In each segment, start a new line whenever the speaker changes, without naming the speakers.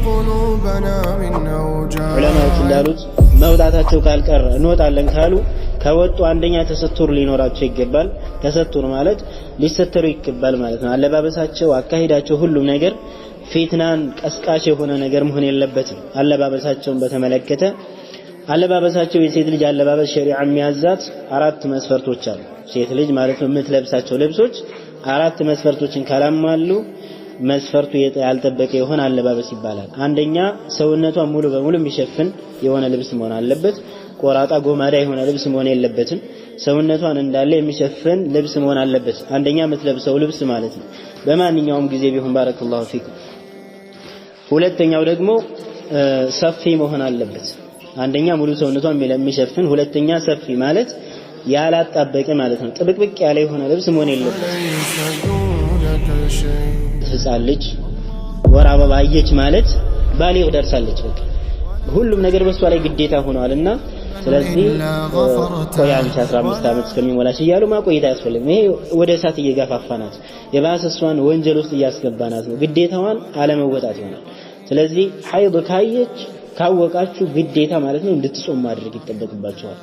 قلوبنا من أوجاع
علماء እንዳሉት መውጣታቸው ካልቀረ እንወጣለን ካሉ ከወጡ አንደኛ ተሰቱር ሊኖራቸው ይገባል። ተሰቱር ማለት ሊሰተሩ ይገባል ማለት ነው። አለባበሳቸው፣ አካሄዳቸው፣ ሁሉም ነገር ፊትናን ቀስቃሽ የሆነ ነገር መሆን የለበትም። አለባበሳቸውን በተመለከተ አለባበሳቸው የሴት ልጅ አለባበስ ሸሪዓ የሚያዛት 4 መስፈርቶች አሉ። ሴት ልጅ ማለት ነው የምትለብሳቸው ልብሶች 4 መስፈርቶችን ካላሟሉ መስፈርቱ ያልጠበቀ የሆነ አለባበስ ይባላል። አንደኛ ሰውነቷን ሙሉ በሙሉ የሚሸፍን የሆነ ልብስ መሆን አለበት። ቆራጣ ጎማዳ የሆነ ልብስ መሆን የለበትም። ሰውነቷን እንዳለ የሚሸፍን ልብስ መሆን አለበት። አንደኛ የምትለብሰው ልብስ ማለት ነው በማንኛውም ጊዜ ቢሆን ባረከላሁ ፊኩም። ሁለተኛው ደግሞ ሰፊ መሆን አለበት። አንደኛ ሙሉ ሰውነቷን የሚሸፍን፣ ሁለተኛ ሰፊ ማለት ያላጣበቀ ማለት ነው። ጥብቅብቅ ያለ የሆነ ልብስ መሆን የለበትም። ህፃን ልጅ ወር አበባ አየች ማለት ባሊግ ደርሳለች። በቃ ሁሉም ነገር በሷ ላይ ግዴታ ሆኗልና ስለዚህ ቆይ አንቺ 15 ዓመት እስከሚሞላሽ እያሉ ማቆየት አያስፈልግም። ይሄ ወደ እሳት እየገፋፋናት የባሰ እሷን ወንጀል ውስጥ እያስገባናት ነው። ግዴታዋን አለመወጣት ይሆናል። ስለዚህ ሐይድ ካየች ካወቃችሁ ግዴታ ማለት ነው እንድትጾም ማድረግ ይጠበቅባቸዋል።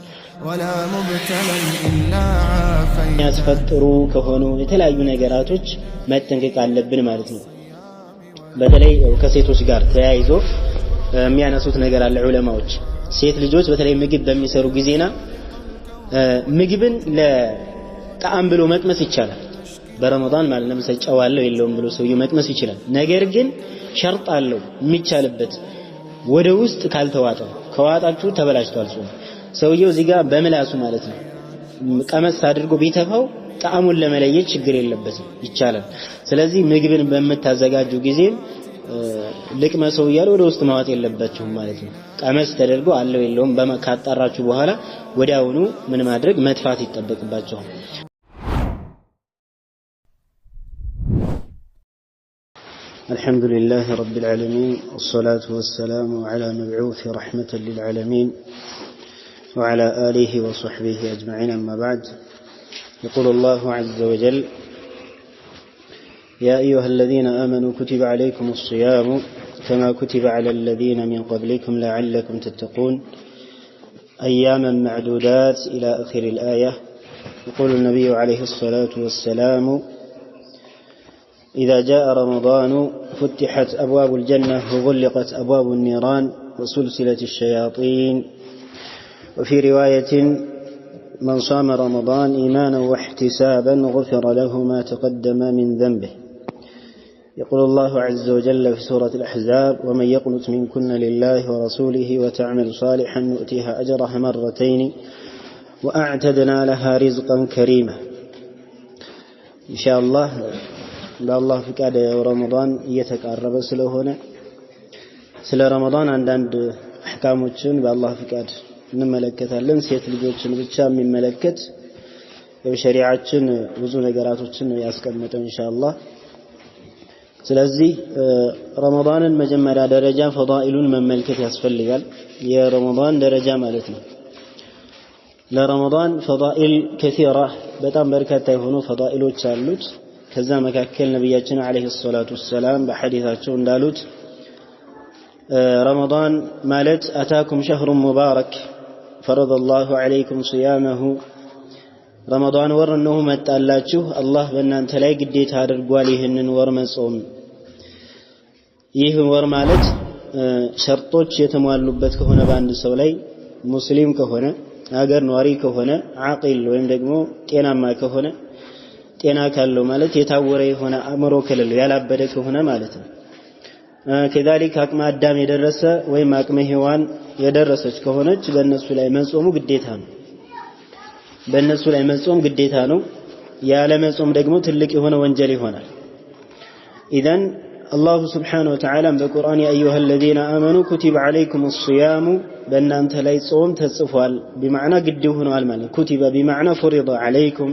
ولا مبتلا إلا عافيت
ያስፈጥሩ ከሆኑ የተለያዩ ነገራቶች መጠንቀቅ አለብን ማለት ነው። በተለይ ከሴቶች ጋር ተያይዞ የሚያነሱት ነገር አለ ዑለማዎች። ሴት ልጆች በተለይ ምግብ በሚሰሩ ጊዜና ምግብን ለጣዕም ብሎ መቅመስ ይቻላል። በረመዳን ማለት ለምሳሌ ጨው አለው የለውም ብሎ ሰውየው መቅመስ ይችላል። ነገር ግን ሸርጥ አለው የሚቻልበት ወደ ውስጥ ካልተዋጠ። ከዋጣችሁ ተበላሽቷል ጾም። ሰውየው እዚህ ጋር በምላሱ ማለት ነው ቀመስ አድርጎ ቢተፋው ጣዕሙን ለመለየት ችግር የለበትም፣ ይቻላል። ስለዚህ ምግብን በመታዘጋጁ ጊዜ ልቅመሰው እያለ ወደ ውስጥ ማዋጥ የለባችሁም ማለት ነው። ቀመስ ተደርጎ አለው የለውም ካጣራችሁ በኋላ ወዲያውኑ ምን ማድረግ መጥፋት ይጠበቅባችኋል። الحمد لله رب العالمين والصلاة والسلام على مبعوث رحمة للعالمين وعلى آله وصحبه أجمعين. أما بعد، يقول الله عز وجل: يا أيها الذين آمنوا كتب عليكم الصيام كما كتب على الذين من قبلكم لعلكم تتقون أياما معدودات إلى آخر الآية. يقول النبي عليه الصلاة والسلام: إذا جاء رمضان فتحت أبواب الجنة وغلقت أبواب النيران وسلسلت الشياطين. وفي رواية: من صام رمضان إيمانا واحتسابا غفر له ما تقدم من ذنبه. يقول الله عز وجل في سورة الأحزاب: ومن يقنت منكن لله ورسوله وتعمل صالحا نؤتيها أجرها مرتين وأعتدنا لها رزقا كريما. إن شاء الله بالله فقاد رمضان يتقرب ስለሆነ ስለ ረመዳን አንዳንድ አህካሞችን በአላህ ፍቃድ እንመለከታለን። ሴት ልጆችን ብቻ የሚመለከት የሸሪዓችን ብዙ ነገራቶችን ነው ያስቀመጠው ኢንሻአላህ። ስለዚህ ረመዳንን መጀመሪያ ደረጃ ፈዳኢሉን መመልከት ያስፈልጋል። የረመዳን ደረጃ ማለት ነው። ለረመዳን ፈዳኢል ከሲራ በጣም በርካታ የሆኑ ፈዳኢሎች አሉት። ከዛ መካከል ነብያችን አለይሂ ሰላቱ ወሰላም በሐዲሳቸው እንዳሉት ረመዳን ማለት አታኩም ሸህሩን ሙባረክ ፈረደ አላሁ ዐለይኩም ሲያመሁ። ረመዳን ወር ነው መጣላችሁ፣ አላህ በእናንተ ላይ ግዴታ አድርጓል ይህንን ወር መጾም። ይህ ወር ማለት ሸርጦች የተሟሉበት ከሆነ በአንድ ሰው ላይ ሙስሊም ከሆነ አገር ኗሪ ከሆነ አቂል ወይም ደግሞ ጤናማ ከሆነ ጤና ካለው ማለት የታወረ የሆነ አእምሮ ከሌለው ያላበደ ከሆነ ማለት ነው። ከذلك አቅመ አዳም የደረሰ ወይም አቅመ ሔዋን የደረሰች ከሆነች በእነሱ ላይ መጾሙ ግዴታ ነው። በእነሱ ላይ መጾም ግዴታ ነው። ያለ መጾም ደግሞ ትልቅ የሆነ ወንጀል ይሆናል። ኢዘን አላሁ ስብሓነሁ ወተዓላ በቁርአን ያ አዩሃ الذين آمنوا كتب عليكم الصيام በእናንተ ላይ ጾም ተጽፏል بمعنى ግድ ሆኗል ማለት كتب بمعنى فرض عليكم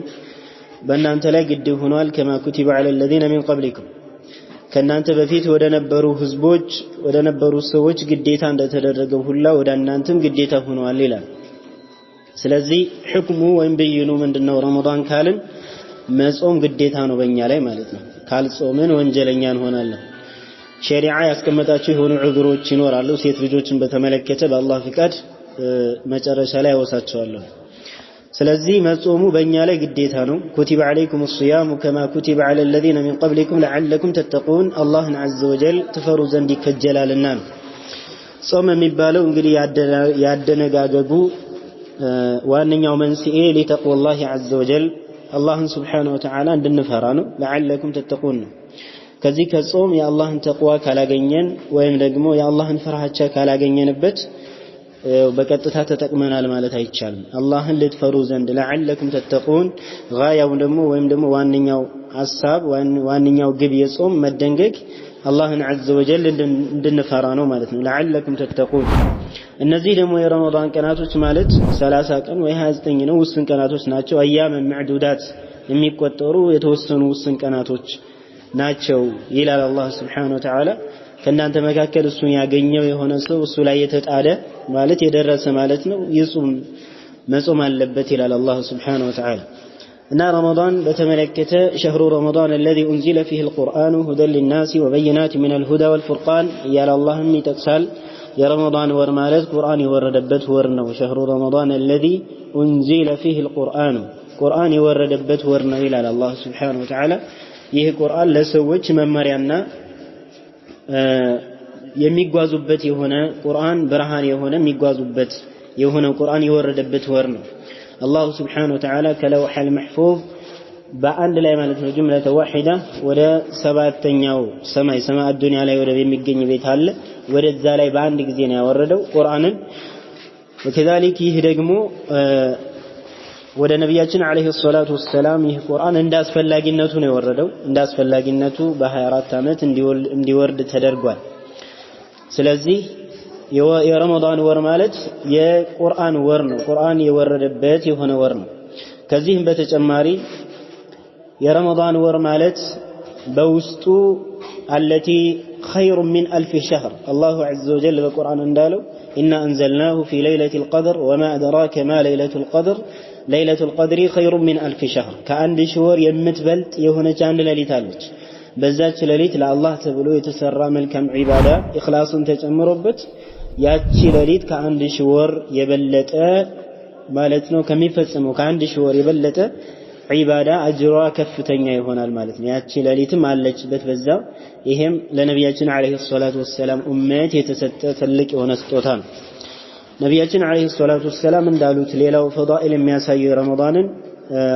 በእናንተ ላይ ግድ ሆኗል كما كتب على الذين من قبلكم ከናንተ በፊት ወደ ነበሩ ህዝቦች ወደ ነበሩ ሰዎች ግዴታ እንደተደረገው ሁላ ወደ እናንተም ግዴታ ሆኗል ይላል። ስለዚህ ህክሙ ወይም በይኑ ምንድነው? ረመዳን ካልን መጾም ግዴታ ነው በእኛ ላይ ማለት ነው። ካልጾምን ወንጀለኛ እንሆናለን። ሸሪዓ ያስቀመጣቸው የሆኑ ዑዝሮች ይኖራሉ ሴት ልጆችን በተመለከተ በአላህ ፍቃድ መጨረሻ ላይ ያወሳቸዋለሁ ስለዚህ መጾሙ በእኛ ላይ ግዴታ ነው ኩቲበ አለይኩም الصيام كما كتب على الذين من قبلكم لعلكم تتقون الله عز وجل ትፈሩ ዘንድ ይከጀላልና ጾም የሚባለው እንግዲህ ያደነጋገጉ ዋንኛው መንስኤ لتقوى الله عز وجل الله سبحانه وتعالى እንድንፈራ ነው لعلكم تتقون ከዚህ ከጾም የአላህን ተቅዋ ካላገኘን ወይም ደግሞ የአላህን ፍርሃቻ ካላገኘንበት በቀጥታ ተጠቅመናል ማለት አይቻልም አላህን ልትፈሩ ዘንድ لعلكم تتقون ጋያው ደግሞ ወይም ደግሞ ዋንኛው ሐሳብ ዋንኛው ግብ የጾም መደንገግ አላህን عز وجل እንድንፈራ ነው ማለት ነው لعلكم تتقون እነዚህ ደግሞ የረመዳን ቀናቶች ማለት 30 ቀን ወይ 29 ነው ውስን ቀናቶች ናቸው አያም ማዕዱዳት የሚቆጠሩ የተወሰኑ ውስን ቀናቶች ናቸው ይላል አላህ Subhanahu Wa Ta'ala ከእናንተ መካከል እሱን ያገኘው የሆነ ሰው እሱ ላይ የተጣደ ማለት የደረሰ ማለት ነው ይጹም መጾም አለበት ይላል አላህ Subhanahu Wa Ta'ala እና ረመዳን በተመለከተ شهر رمضان الذي أنزل فيه القرآن هدى للناس وبينات من الهدى والفرقان يا الله يتقسل يا رمضان ور ማለት ቁርአን የወረደበት ወር ነው شهر رمضان الذي أنزل فيه القرآن ቁርአን የወረደበት ወር ነው ይላል አላህ Subhanahu Wa Ta'ala ይህ ቁርአን ለሰዎች መመሪያና የሚጓዙበት የሆነ ቁርአን ብርሃን የሆነ የሚጓዙበት የሆነ ቁርአን የወረደበት ወር ነው አላህ Subhanahu Wa Ta'ala ከለውሐል መሕፉዝ በአንድ ላይ ማለት ነው ጅምለተ ዋሂዳ ወደ ሰባተኛው ሰማይ ዱንያ ላይ ወደ የሚገኝ ቤት አለ ወደዛ ላይ በአንድ ጊዜ ነው ያወረደው ቁርአንን ወከዛሊክ ይህ ደግሞ ወደ ነብያችን አለይሂ ሰላቱ ወሰለም ይህ ቁርአን እንዳስፈላጊነቱ ነው የወረደው እንዳስፈላጊነቱ በ24 አመት እንዲወርድ ተደርጓል ስለዚህ የረመዳን ወር ማለት የቁርአን ወር ነው ቁርአን የወረደበት የሆነ ወር ነው ከዚህም በተጨማሪ የረመዳን ወር ማለት በውስጡ التي خير من ألف شهر الله عز وجل بالقرآن እንዳለው إنا أنزلناه في ليلة القدر وما أدراك ما ليلة القدر ليلة القدر خير من ألف شهر كأن شهور يمتبلت يهونج عند ليلة አለች በዛች ሌሊት ለአላህ ተብሎ የተሰራ መልካም ዒባዳ ኢኽላስን ተጨምሮበት ያቺ ሌሊት ከአንድ ሺህ ወር የበለጠ ማለት ነው ከሚፈጽመው ከአንድ ሺህ ወር የበለጠ ዒባዳ አጅሯ ከፍተኛ ይሆናል ማለት ነው ያቺ ሌሊትም አለችበት በዛው ይሄም ለነብያችን አለይሂ ሰላቱ ወሰለም ኡመት የተሰጠ ትልቅ የሆነ ስጦታ ነው ነብያችን አለይሂ ሰላቱ ወሰለም እንዳሉት ሌላው ፈዳኢል የሚያሳየው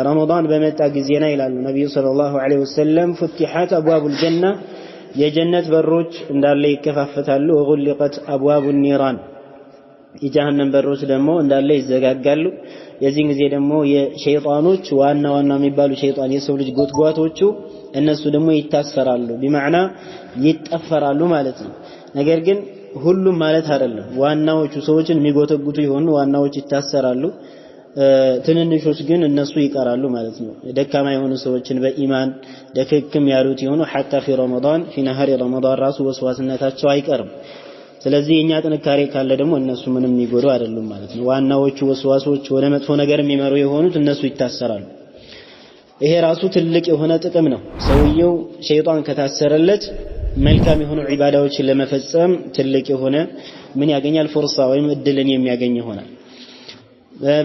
ረመዳን በመጣ ጊዜና ይላሉ ነብዩ ሰለላሁ ዐለይሂ ወሰለም فتحت ابواب الجنه የጀነት በሮች እንዳለ ይከፋፈታሉ ወغلقت ابواب النيران የጀሃነም በሮች ደግሞ እንዳለ ይዘጋጋሉ የዚህን ጊዜ ደግሞ የሸይጣኖች ዋና የሚባሉ ሸይጣን የሰው ልጅ ጎትጓቶቹ እነሱ ደግሞ ይታሰራሉ بمعنى ይጠፈራሉ ማለት ነው ነገር ግን ሁሉም ማለት አይደለም ዋናዎቹ ሰዎችን የሚጎተጉቱ ይሆኑ ዋናዎች ይታሰራሉ ትንንሾች ግን እነሱ ይቀራሉ ማለት ነው ደካማ የሆኑ ሰዎችን በኢማን ደከክም ያሉት ይሆኑ حتى في رمضان في نهار رمضان ራሱ ወስዋስነታቸው አይቀርም ስለዚህ የኛ ጥንካሬ ካለ ደግሞ እነሱ ምንም የሚጎዱ አይደሉም ማለት ነው ዋናዎቹ ወስዋሶች ወደ መጥፎ ነገር የሚመሩ የሆኑት እነሱ ይታሰራሉ ይሄ ራሱ ትልቅ የሆነ ጥቅም ነው ሰውየው ሸይጣን ከታሰረለት መልካም የሆኑ ዒባዳዎችን ለመፈጸም ትልቅ የሆነ ምን ያገኛል ፍርሳ ወይም እድልን የሚያገኝ ይሆናል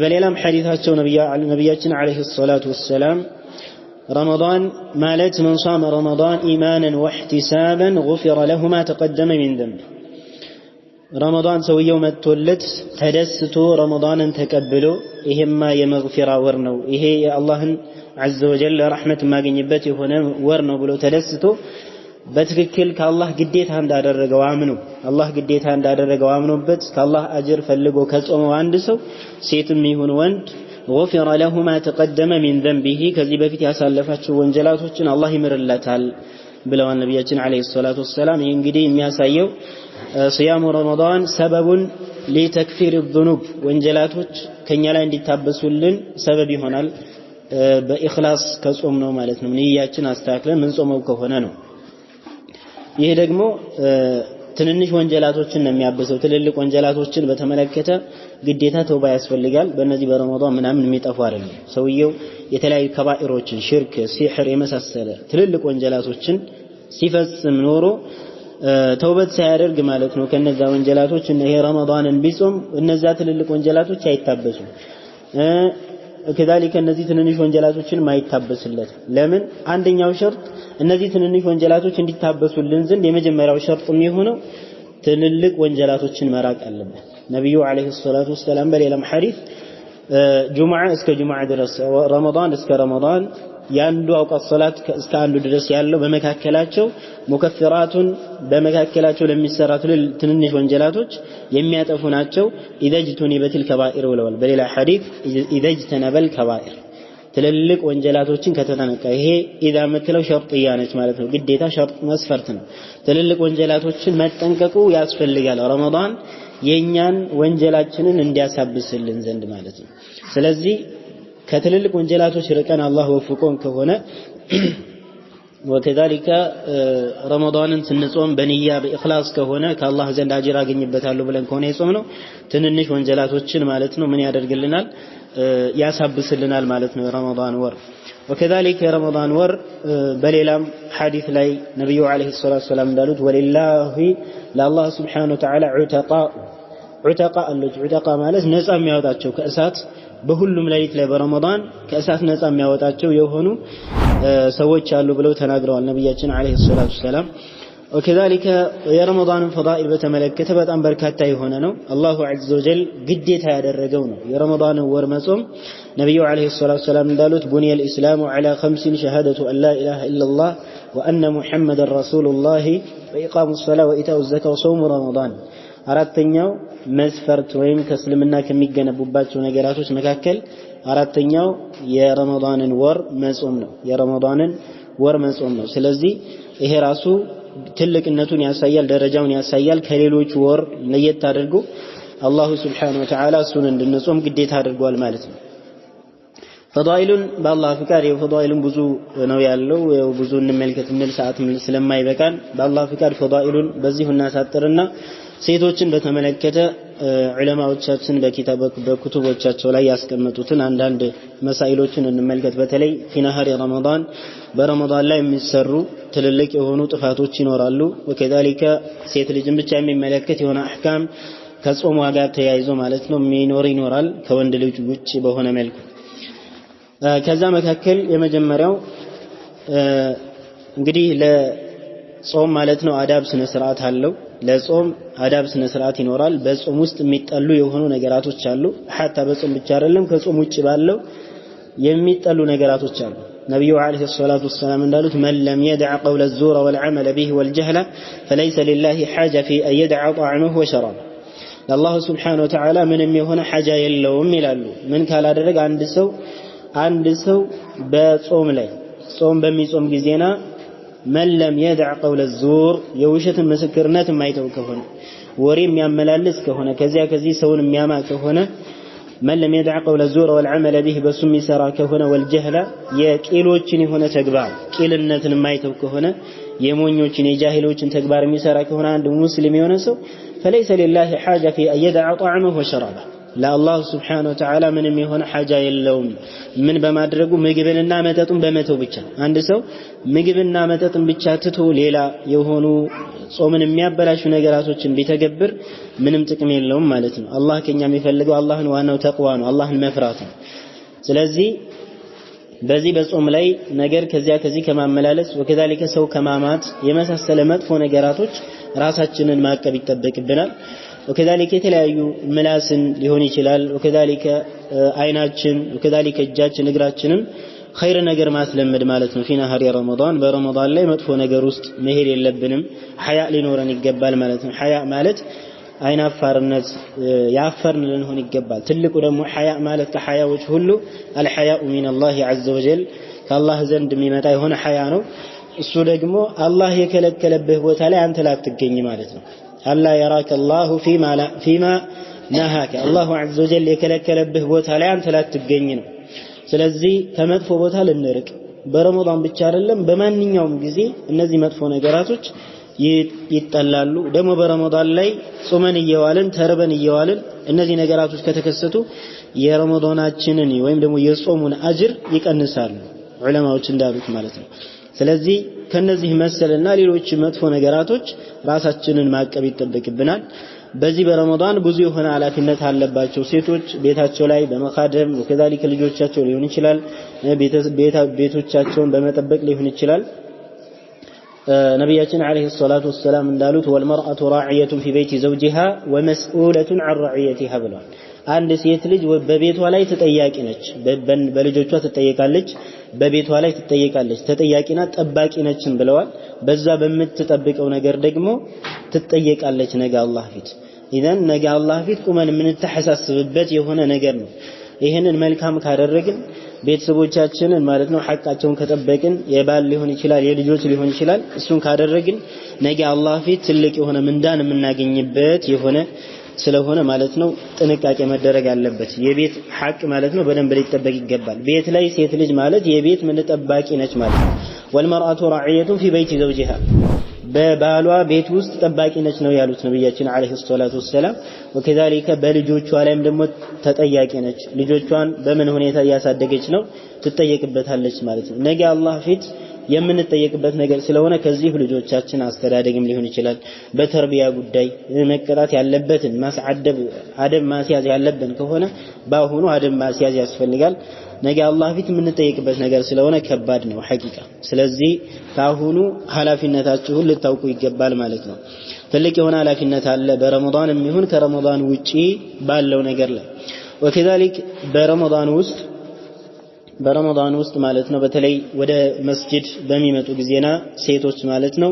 በሌላም ሐዲታቸው ነብያችን አለይሂ ሰላቱ ወሰለም رمضان ማለት من صام رمضان ايمانا واحتسابا غفر له ما تقدم من ذنبه رمضان ሰውየው መጥቶለት ተደስቶ ረመዳንን ተቀብሎ ይሄማ የመግፊራ ወር ነው ይሄ የአላህን عز وجل رحمت ማግኘበት የሆነ ወር ነው ብሎ ተደስቶ በትክክል ከአላህ ግዴታ እንዳደረገው አምኖ አላህ ግዴታ እንዳደረገው አምኖበት ከአላህ አጅር ፈልጎ ከጾመው አንድ ሰው ሴትም ይሁን ወንድ غفر له ما تقدم من ذنبه ከዚህ በፊት ያሳለፋቸው ወንጀላቶችን አላህ ይምርለታል ብለዋል ነብያችን አለይሂ ሰላቱ ወሰለም ይሄ እንግዲህ የሚያሳየው صيام رمضان سبب لتكفير الذنوب ወንጀላቶች ከኛ ላይ እንዲታበሱልን ሰበብ ይሆናል በኢኽላስ ከጾም ነው ማለት ነው ንያችን አስተካክለን ምን ጾመው ከሆነ ነው ይሄ ደግሞ ትንንሽ ወንጀላቶችን ነው የሚያበሰው ትልልቅ ወንጀላቶችን በተመለከተ ግዴታ ተውባ ያስፈልጋል በእነዚህ በረመዳን ምናምን የሚጠፋ አይደለም ሰውየው የተለያዩ ከባኢሮችን ሽርክ ሲህር የመሳሰለ ትልልቅ ወንጀላቶችን ሲፈጽም ኖሮ ተውበት ሳያደርግ ማለት ነው ከነዛ ወንጀላቶች ይሄ ረመዳንን ቢጾም እነዛ ትልልቅ ወንጀላቶች አይታበሱም። ከذلك እነዚህ ትንንሽ ወንጀላቶችን ማይታበስለት ለምን አንደኛው ሸርጥ እነዚህ ትንንሽ ወንጀላቶች እንዲታበሱልን ዘንድ የመጀመሪያው ሸርጥ የሚሆነው ትልልቅ ወንጀላቶችን መራቅ አለበት። ነብዩ አለይሂ ሰላቱ ወሰለም በሌላም ሐዲስ ጁሙዓ እስከ ጁሙዓ ድረስ ረመዳን እስከ ረመዳን ያንዱ አውቃት ሶላት እስከ አንዱ ድረስ ያለው በመካከላቸው ሙከፍራቱን በመካከላቸው ለሚሰራቱ ትንንሽ ወንጀላቶች የሚያጠፉ ናቸው። ኢዘጅቱኒ በትል ከባኢር ወለወል በሌላ ሐዲስ ኢዘጅተነበል ከባኢር ትልልቅ ወንጀላቶችን ከተጠነቀቀ ይሄ ኢዛ መተለው ሸርጥያ ነች ማለት ነው። ግዴታ ሸርጥ መስፈርት ነው። ትልልቅ ወንጀላቶችን መጠንቀቁ ያስፈልጋል ረመዳን የኛን ወንጀላችንን እንዲያሳብስልን ዘንድ ማለት ነው። ስለዚህ ከትልልቅ ወንጀላቶች ርቀን አላህ ወፍቆን ከሆነ ወከذلك ረመዳንን ስንጾም በንያ በኢኽላስ ከሆነ ከአላህ ዘንድ አጅር አገኝበታለሁ ብለን ከሆነ የጾምነው ትንንሽ ወንጀላቶችን ማለት ነው ምን ያደርግልናል ያሳብስልናል ማለት ነው ረመዳን ወር። وكذلك رمضان ور በሌላም ሐዲስ ላይ ነብዩ አለይሂ ሰላቱ ሰላም እንዳሉት ወሊላሂ ለአላህ Subhanahu Wa Ta'ala ዑተቃ አለች። ዑተቃ ማለት ነፃ የሚያወጣቸው ከእሳት በሁሉም ሌሊት ላይ በረመዳን ከእሳት ነፃ የሚያወጣቸው የሆኑ ሰዎች አሉ ብለው ተናግረዋል ነብያችን አለይሂ ሰላቱ ሰላም። وكذلك የረመዳንን ፈዳኢል በተመለከተ በጣም በርካታ የሆነ ነው። አላሁ ዐዘ ወጀል ግዴታ ያደረገው ነው የረመዳንን ወር መጾም። ነብዩ አለይሂ ሰላቱ ሰላም እንዳሉት ቡኒየል ኢስላሙ ዐላ ኸምሲን ሸሃደቱ አላ ኢላሃ ኢላላህ ወአነ ሙሐመደን ረሱሉላህ ወኢቃሙ ሰላህ ወኢታኡ ዘካ ወሰውሙ ረመዳን። አራተኛው መስፈርት ወይም ከእስልምና ከሚገነቡባቸው ነገራቶች መካከል አራተኛው የረመዳንን ወር መጾም ነው። የረመዳንን ወር መጾም ነው። ስለዚህ ይሄ ራሱ ትልቅነቱን ያሳያል፣ ደረጃውን ያሳያል። ከሌሎች ወር ለየት አድርጎ አላሁ Subhanahu Wa Ta'ala እሱን እንድንጾም ግዴታ አድርጓል ማለት ነው። ፈዳኢሉን በአላህ ፍቃድ የፈዳኢሉን ብዙ ነው ያለው ብዙ እንመልከት ምን ሰዓት ስለማይበቃን በአላህ ፍቃድ ፈዳኢሉን በዚሁ እናሳጥርና ሴቶችን በተመለከተ ዑለማዎቻችን በኩቱቦቻቸው ላይ ያስቀመጡትን አንዳንድ መሳኢሎችን እንመልከት። በተለይ ፊናሃሪ ረመዳን በረመዳን ላይ የሚሰሩ ትልልቅ የሆኑ ጥፋቶች ይኖራሉ። ወከذلك ሴት ልጅን ብቻ የሚመለከት የሆነ አህካም ከጾም ጋር ተያይዞ ማለት ነው ይኖራል ከወንድ ልጅ ውጪ በሆነ መልኩ። ከዛ መካከል የመጀመሪያው እንግዲህ ለጾም ማለት ነው አዳብ ስነ ስርዓት አለው። ለጾም አዳብ ስነ ስርዓት ይኖራል። በጾም ውስጥ የሚጠሉ የሆኑ ነገራቶች አሉ። ሐታ በጾም ብቻ አይደለም ከጾም ውጪ ባለው የሚጠሉ ነገራቶች አሉ። ነብዩ አለይሂ ሰላቱ ወሰለም እንዳሉት መን ለም يدع قول الزور والعمل به والجهل فليس لله حاجة في أن يدع طعامه وشرابه ለአላህ Subhanahu Wa Ta'ala ምንም የሆነ ሐጃ የለውም ይላሉ። ምን ካላደረገ አንድ ሰው በጾም ላይ ጾም በሚጾም ጊዜና من لم يدع قول الزور የውሸትን ምስክርነት የማይተው ከሆነ ወሬ የሚያመላልስ ከሆነ ከዚህ ሰውን የሚያማ ከሆነ من لم يدع قول الزور والعمل به بسم يسرا كهونه والجهل የቂሎችን የሆነ ተግባር ቂልነትን የማይተው ከሆነ የሞኞችን የጃሂሎችን ተግባር የሚሰራ ከሆነ አንድ ሙስሊም የሆነ ሰው فليس لله حاجة في أن يدع طعامه وشرابه ለአላህ Subhanahu Wa Ta'ala ምንም የሆነ ሐጃ የለውም ምን በማድረጉ ምግብንና መጠጥን በመተው ብቻ። አንድ ሰው ምግብና መጠጥን ብቻ ትቶ ሌላ የሆኑ ጾምን የሚያበላሹ ነገራቶችን ቢተገብር ምንም ጥቅም የለውም ማለት ነው። አላህ ከኛ የሚፈልገው አላህን ዋናው ተቅዋ ነው፣ አላህን መፍራት ነው። ስለዚህ በዚህ በጾም ላይ ነገር ከዚህ ከማመላለስ ወከذلك ሰው ከማማት የመሳሰለ መጥፎ ነገራቶች ራሳችንን ማቀብ ይጠበቅብናል። وكذلك የተለያዩ ምላስን ሊሆን ይችላል وكذلك አይናችን وكذلك እጃችን እግራችንን ኸይር ነገር ማስለመድ ማለት ነው። ፊና ሀሪ ረመዳን በረመዳን ላይ መጥፎ ነገር ውስጥ መሄድ የለብንም። ሐያ ሊኖረን ይገባል ማለት ነው። ሐያ ማለት አይናፋርነት ያፈርን ልንሆን ይገባል። ትልቁ ደግሞ ሐያ ማለት ከሐያዎች ሁሉ አልሐያኡ ሚነላሂ ዐዘ ወጀል ከአላህ ዘንድ የሚመጣ የሆነ ሐያ ነው። እሱ ደግሞ አላህ የከለከለብህ ቦታ ላይ አንተ ላትገኝ ማለት ነው። አላ የራከ አላሁ ፊማ ነሃከ አላሁ ዐዘ ወጀል የከለከለብህ ቦታ ላይ አንተ ላትገኝ ነው። ስለዚህ ከመጥፎ ቦታ ልንርቅ በረመዳን ብቻ አይደለም በማንኛውም ጊዜ እነዚህ መጥፎ ነገራቶች ይጠላሉ። ደግሞ በረመዳን ላይ ጾመን እየዋልን ተርበን እየዋልን እነዚህ ነገራቶች ከተከሰቱ የረመዳናችንን ወይም ደግሞ የጾሙን አጅር ይቀንሳሉ ዑለማዎች እንዳሉት ማለት ነው። ስለዚህ ከነዚህ መሰልና ሌሎች መጥፎ ነገራቶች ራሳችንን ማቀብ ይጠበቅብናል። በዚህ በረመዳን ብዙ የሆነ ኃላፊነት አለባቸው ሴቶች ቤታቸው ላይ በመኻደም ወከዛሊከ ልጆቻቸው ሊሆን ይችላል ቤቶቻቸውን በመጠበቅ ሊሆን ይችላል። ነብያችን አለይሂ ሰላቱ ወሰለም እንዳሉት ወልመርአቱ ራዕየቱን ፊ በይቲ ዘውጂሃ ወመስኡለቱን ዐን ረዕየቲሃ ብለዋል። አንድ ሴት ልጅ በቤቷ ላይ ተጠያቂ ነች፣ በልጆቿ ትጠየቃለች፣ በቤቷ ላይ ትጠየቃለች፣ ተጠያቂና ጠባቂ ነችም ብለዋል። በዛ በምትጠብቀው ነገር ደግሞ ትጠየቃለች ነገ አላህ ፊት። ኢዘን ነገ አላህ ፊት ቁመን የምንተሐሳስብበት የሆነ ነገር ነው። ይሄንን መልካም ካደረግን ቤተሰቦቻችንን ማለት ነው ሐቃቸውን ከጠበቅን የባል ሊሆን ይችላል የልጆች ሊሆን ይችላል እሱን ካደረግን ነገ አላህ ፊት ትልቅ የሆነ ምንዳን የምናገኝበት የሆነ ስለሆነ ማለት ነው ጥንቃቄ መደረግ አለበት። የቤት ሐቅ ማለት ነው በደንብ ሊጠበቅ ይገባል። ቤት ላይ ሴት ልጅ ማለት የቤት ምን ጠባቂ ነች ማለት ነው። ወልመርአቱ ራዕየቱን ፊ በይቲ ዘውጂሃ በባሏ ቤት ውስጥ ጠባቂ ነች ነው ያሉት ነብያችን አለይሂ ሰላቱ ወሰለም። ወከዛሊከ በልጆቿ ላይም ደግሞ ተጠያቂ ነች። ልጆቿን በምን ሁኔታ እያሳደገች ነው ትጠየቅበታለች ማለት ነው። ነገ አላህ ፊት የምንጠየቅበት ነገር ስለሆነ ከዚህ ልጆቻችን አስተዳደግም ሊሆን ይችላል። በተርቢያ ጉዳይ መቀጣት ያለበትን ማስዓደብ አደብ ማስያዝ ያለብን ከሆነ ባሁኑ አደብ ማስያዝ ያስፈልጋል። ነገ አላህ ፊት የምንጠየቅበት ነገር ስለሆነ ከባድ ነው ሐቂቃ። ስለዚህ ካሁኑ ኃላፊነታችሁን ልታውቁ ይገባል ማለት ነው። ትልቅ የሆነ ኃላፊነት አለ በረመዳንም ይሁን ከረመዳን ውጪ ባለው ነገር ላይ። ወከዛሊክ በረመዳን ውስጥ ማለት ነው በተለይ ወደ መስጂድ በሚመጡ ጊዜና ሴቶች ማለት ነው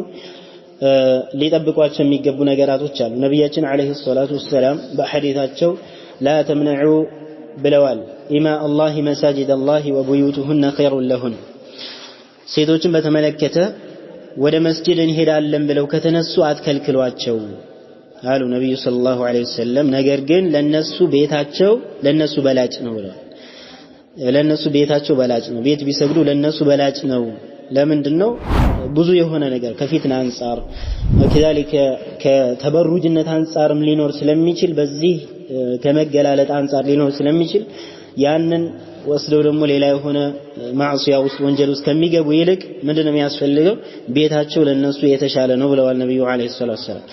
ሊጠብቋቸው የሚገቡ ነገራቶች አሉ። ነብያችን አለይሂ ሰላቱ ወሰለም በሐዲታቸው ላ ተምነዑ ብለዋል ኢማ አላህ መሳጂድ አላህ ወቡዩቱሁነ ኸይሩን ለሁን። ሴቶችን በተመለከተ ወደ መስጂድ እንሄዳለን ብለው ከተነሱ አትከልክሏቸው አሉ ነብዩ ሰለላሁ ዐለይሂ ወሰለም። ነገር ግን ለነሱ ቤታቸው ለነሱ በላጭ ነው ብለዋል። ለነሱ ቤታቸው በላጭ ነው፣ ቤት ቢሰግዱ ለነሱ በላጭ ነው። ለምንድነው? ብዙ የሆነ ነገር ከፊትና አንፃር ከዛሊከ ከተበሩጅነት አንፃርም ሊኖር ስለሚችል በዚህ ከመገላለጥ አንፃር ሊኖር ስለሚችል ያንን ወስደው ደግሞ ሌላ የሆነ ማዕሲያ ውስጥ ወንጀል ውስጥ ከሚገቡ ይልቅ ምንድነው የሚያስፈልገው ቤታቸው ለነሱ የተሻለ ነው ብለዋል ነብዩ አለይሂ ሰላቱ ሰላም።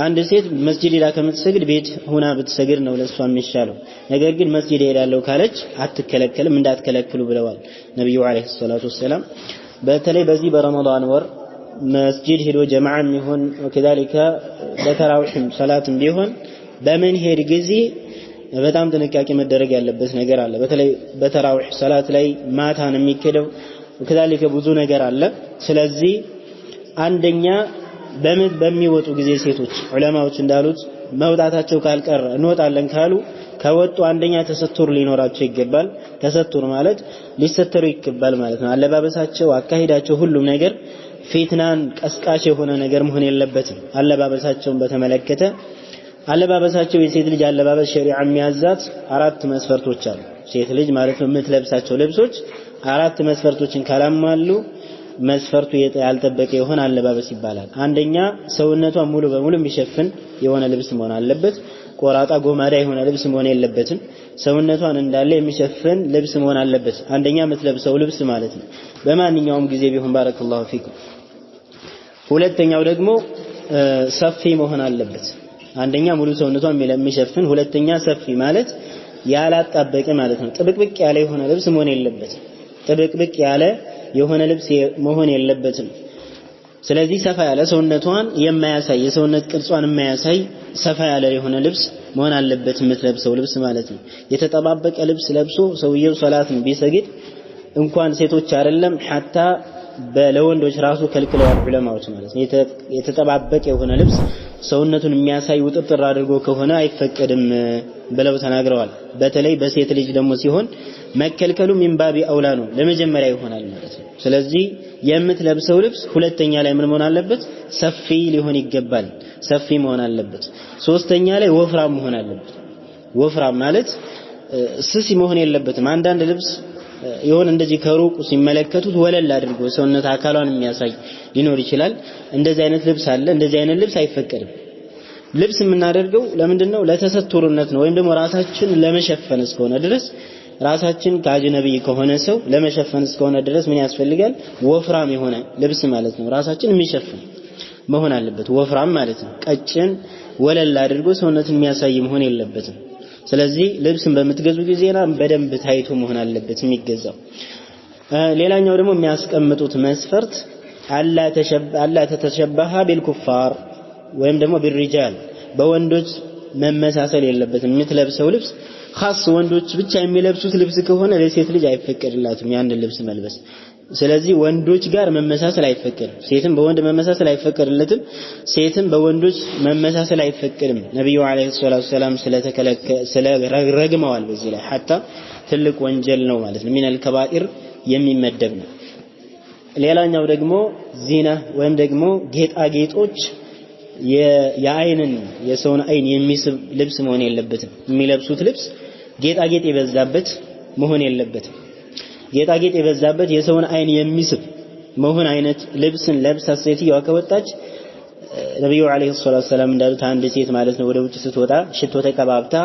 አንድ ሴት መስጂድ ሄዳ ከምትሰግድ ቤት ሆና ብትሰግድ ነው ለሷ የሚሻለው። ነገር ግን መስጂድ ሄዳለሁ ካለች አትከለከልም እንዳትከለክሉ ብለዋል ነብዩ አለይሂ ሰላቱ ሰላም። በተለይ በዚህ በረመዳን ወር መስጂድ ሄዶ ጀማዓም ይሁን ወከዛሊከ በተራዊህም ሰላትም ቢሆን በምን ሄድ ጊዜ በጣም ጥንቃቄ መደረግ ያለበት ነገር አለ። በተለይ በተራዊህ ሰላት ላይ ማታን የሚከደው ወከዛሊከ ብዙ ነገር አለ። ስለዚህ አንደኛ በሚወጡ ጊዜ ሴቶች ዑለማዎች እንዳሉት መውጣታቸው ካልቀረ እንወጣለን ካሉ ከወጡ አንደኛ ተሰቱር ሊኖራቸው ይገባል። ተሰቱር ማለት ሊሰተሩ ይገባል ማለት ነው። አለባበሳቸው አካሂዳቸው ሁሉም ነገር ፊትናን ቀስቃሽ የሆነ ነገር መሆን የለበትም። አለባበሳቸውን በተመለከተ አለባበሳቸው የሴት ልጅ አለባበስ ሸሪዓ የሚያዛት 4 መስፈርቶች አሉ። ሴት ልጅ ማለት ነው የምትለብሳቸው ልብሶች 4 መስፈርቶችን ካላሟሉ መስፈርቱ ያልጠበቀ የሆነ አለባበስ ይባላል። አንደኛ ሰውነቷን ሙሉ በሙሉ የሚሸፍን የሆነ ልብስ መሆን አለበት። ቆራጣ ጎማዳ የሆነ ልብስ መሆን የለበትም። ሰውነቷን እንዳለ የሚሸፍን ልብስ መሆን አለበት። አንደኛ የምትለብሰው ልብስ ማለት ነው በማንኛውም ጊዜ ቢሆን ባረከላሁ ፊኩም። ሁለተኛው ደግሞ ሰፊ መሆን አለበት። አንደኛ ሙሉ ሰውነቷን የሚሸፍን፣ ሁለተኛ ሰፊ ማለት ያላጣበቀ ማለት ነው። ጥብቅብቅ ያለ የሆነ ልብስ መሆን የለበትም። ጥብቅብቅ ያለ የሆነ ልብስ መሆን የለበትም። ስለዚህ ሰፋ ያለ ሰውነቷን የማያሳይ የሰውነት ቅርጿን የማያሳይ ሰፋ ያለ የሆነ ልብስ መሆን አለበት የምትለብሰው ልብስ ማለት ነው። የተጠባበቀ ልብስ ለብሶ ሰውየው ሶላትን ቢሰግድ እንኳን ሴቶች አይደለም ሐታ ለወንዶች ራሱ ከልክለዋል ዑለማዎች ማለት ነው። የተጠባበቀ የሆነ ልብስ ሰውነቱን የሚያሳይ ውጥጥር አድርጎ ከሆነ አይፈቀድም ብለው ተናግረዋል። በተለይ በሴት ልጅ ደግሞ ሲሆን መከልከሉ ሚንባቢ አውላ ነው፣ ለመጀመሪያ ይሆናል ማለት ነው። ስለዚህ የምትለብሰው ልብስ ሁለተኛ ላይ ምን መሆን አለበት? ሰፊ ሊሆን ይገባል። ሰፊ መሆን አለበት። ሶስተኛ ላይ ወፍራም መሆን አለበት። ወፍራም ማለት ስስ መሆን የለበትም። አንዳንድ ልብስ የሆነ እንደዚህ ከሩቁ ሲመለከቱት ወለል አድርጎ ሰውነት አካሏን የሚያሳይ ሊኖር ይችላል። እንደዚህ አይነት ልብስ አለ። እንደዚህ አይነት ልብስ አይፈቀድም። ልብስ የምናደርገው ለምንድነው? ለተሰቱርነት ነው፣ ወይም ደግሞ ራሳችን ለመሸፈን እስከሆነ ድረስ ራሳችን ከአጅነቢ ከሆነ ሰው ለመሸፈን እስከሆነ ድረስ ምን ያስፈልጋል? ወፍራም የሆነ ልብስ ማለት ነው። ራሳችን የሚሸፍን መሆን አለበት። ወፍራም ማለት ነው። ቀጭን ወለል አድርጎ ሰውነትን የሚያሳይ መሆን የለበትም። ስለዚህ ልብስን በምትገዙ ጊዜና በደንብ ታይቶ መሆን አለበት የሚገዛው። ሌላኛው ደግሞ የሚያስቀምጡት መስፈርት አላ ተተሸበሃ ቢልኩፋር ወይም ደግሞ ቢልሪጃል በወንዶች መመሳሰል የለበትም። የምትለብሰው ልብስ ኻስ ወንዶች ብቻ የሚለብሱት ልብስ ከሆነ ለሴት ልጅ አይፈቀድላትም ያን ልብስ መልበስ። ስለዚህ ወንዶች ጋር መመሳሰል አይፈቀድም። ሴትም በወንድ መመሳሰል አይፈቀድለትም። ሴትም በወንዶች መመሳሰል አይፈቀድም። ነብዩ አለይሂ ሰላቱ ሰላም ስለረግመዋል በዚህ ላይ ሐታ ትልቅ ወንጀል ነው ማለት ነው። ሚነል ከባኢር የሚመደብ ነው። ሌላኛው ደግሞ ዚና ወይም ደግሞ ጌጣጌጦች የአይንን የሰውን አይን የሚስብ ልብስ መሆን የለበትም። የሚለብሱት ልብስ ጌጣጌጥ የበዛበት መሆን የለበትም። ጌጣጌጥ የበዛበት የሰውን አይን የሚስብ መሆን አይነት ልብስን ለብሳ ሴትየዋ ከወጣች ነብዩ አለይሂ ሰላቱ ሰላም እንዳሉት አንድ ሴት ማለት ነው ወደ ውጭ ስትወጣ ሽቶ ተቀባብታ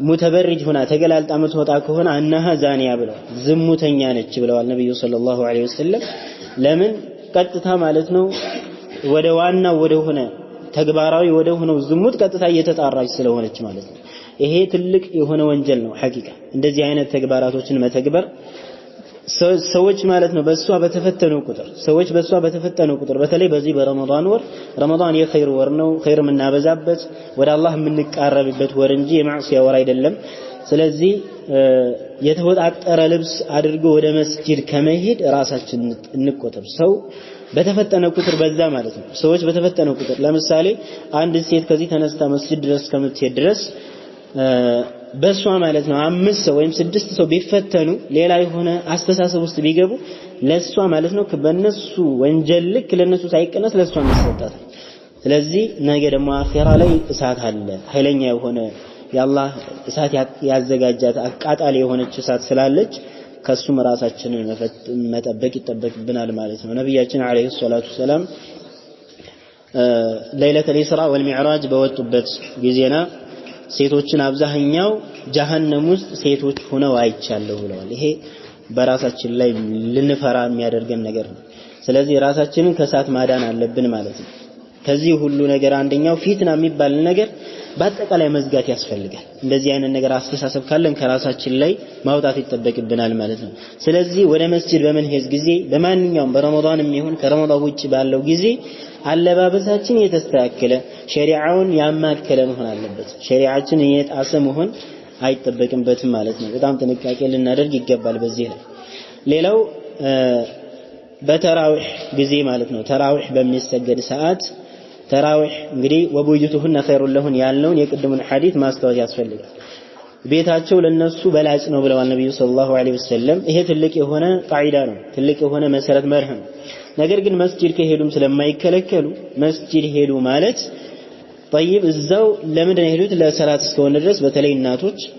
ሙተበርጅ ሆና ተገላልጣ የምትወጣ ከሆነ አናሃ ዛኒያ ብለው ዝሙተኛ ነች ብለዋል ነብዩ ሰለላሁ ዐለይሂ ወሰለም። ለምን? ቀጥታ ማለት ነው ወደ ዋናው ወደ ሆነ ተግባራዊ ወደ ሆነው ዝሙት ቀጥታ እየተጣራች ስለሆነች ማለት ነው። ይሄ ትልቅ የሆነ ወንጀል ነው ሐቂቃ። እንደዚህ አይነት ተግባራቶችን መተግበር ሰዎች ማለት ነው በሷ በተፈተኑ ቁጥር በተለይ በዚህ በረመዳን ወር ረመዳን የኸይር ወር ነው። ኸይር የምናበዛበት ወደ አላህ የምንቃረብበት ወር እንጂ የማዕሲያ ወር አይደለም። ስለዚህ የተወጣጠረ ልብስ አድርጎ ወደ መስጂድ ከመሄድ ራሳችን እንቆጠብ። ሰው በተፈተነ ቁጥር በዛ ማለት ነው። ሰዎች በተፈተነ ቁጥር ለምሳሌ አንድ ሴት ከዚህ ተነስታ መስጂድ ድረስ ከምትሄድ ድረስ በሷ ማለት ነው 5 ሰው ወይም 6 ሰው ቢፈተኑ ሌላ የሆነ አስተሳሰብ ውስጥ ቢገቡ ለሷ ማለት ነው በእነሱ ወንጀል ልክ ለነሱ ሳይቀነስ ለሷ ይሰጣል። ስለዚህ ነገ ደግሞ አኺራ ላይ እሳት አለ። ኃይለኛ የሆነ የአላህ እሳት ያዘጋጃት አቃጣሊ የሆነች እሳት ስላለች ከሱም ራሳችንን መጠበቅ ይጠበቅብናል ማለት ነው። ነብያችን አለይሂ ሰላቱ ሰላም ለይለቱል ኢስራ ወልሚዕራጅ በወጡበት ጊዜና ሴቶችን አብዛኛው ጀሃነም ውስጥ ሴቶች ሆነው አይቻለሁ ብለዋል። ይሄ በራሳችን ላይ ልንፈራ የሚያደርገን ነገር ነው። ስለዚህ ራሳችንን ከእሳት ማዳን አለብን ማለት ነው። ከዚህ ሁሉ ነገር አንደኛው ፊትና የሚባል ነገር በአጠቃላይ መዝጋት ያስፈልጋል። እንደዚህ አይነት ነገር አስተሳሰብ ካለን ከራሳችን ላይ ማውጣት ይጠበቅብናል ማለት ነው። ስለዚህ ወደ መስጂድ በመንሄድ ጊዜ በማንኛውም በረመዳንም ይሁን ከረመዳን ውጪ ባለው ጊዜ አለባበሳችን የተስተካከለ ሸሪዓውን ያማከለ መሆን አለበት። ሸሪዓችን የጣሰ መሆን አይጠበቅበትም ማለት ነው። በጣም ጥንቃቄ ልናደርግ ይገባል በዚህ ላይ። ሌላው በተራዊህ ጊዜ ማለት ነው። ተራዊህ በሚሰገድ ሰዓት ተራዊህ እንግዲህ ወቡዩቱሁነ ኸይሩን ለሁን ያልነውን የቅድሙን ሐዲስ ማስተዋል ያስፈልጋል። ቤታቸው ለነሱ በላጭ ነው ብለዋል ነብዩ ሰለላሁ ዐለይሂ ወሰለም። ይሄ ትልቅ የሆነ ቃዒዳ ነው፣ ትልቅ የሆነ መሰረት መርህ ነው። ነገር ግን መስጂድ ከሄዱም ስለማይከለከሉ መስጂድ ሄዱ ማለት طيب እዛው ለምንድን ነው ሄዱት? ለሰላት እስከሆነ ድረስ በተለይ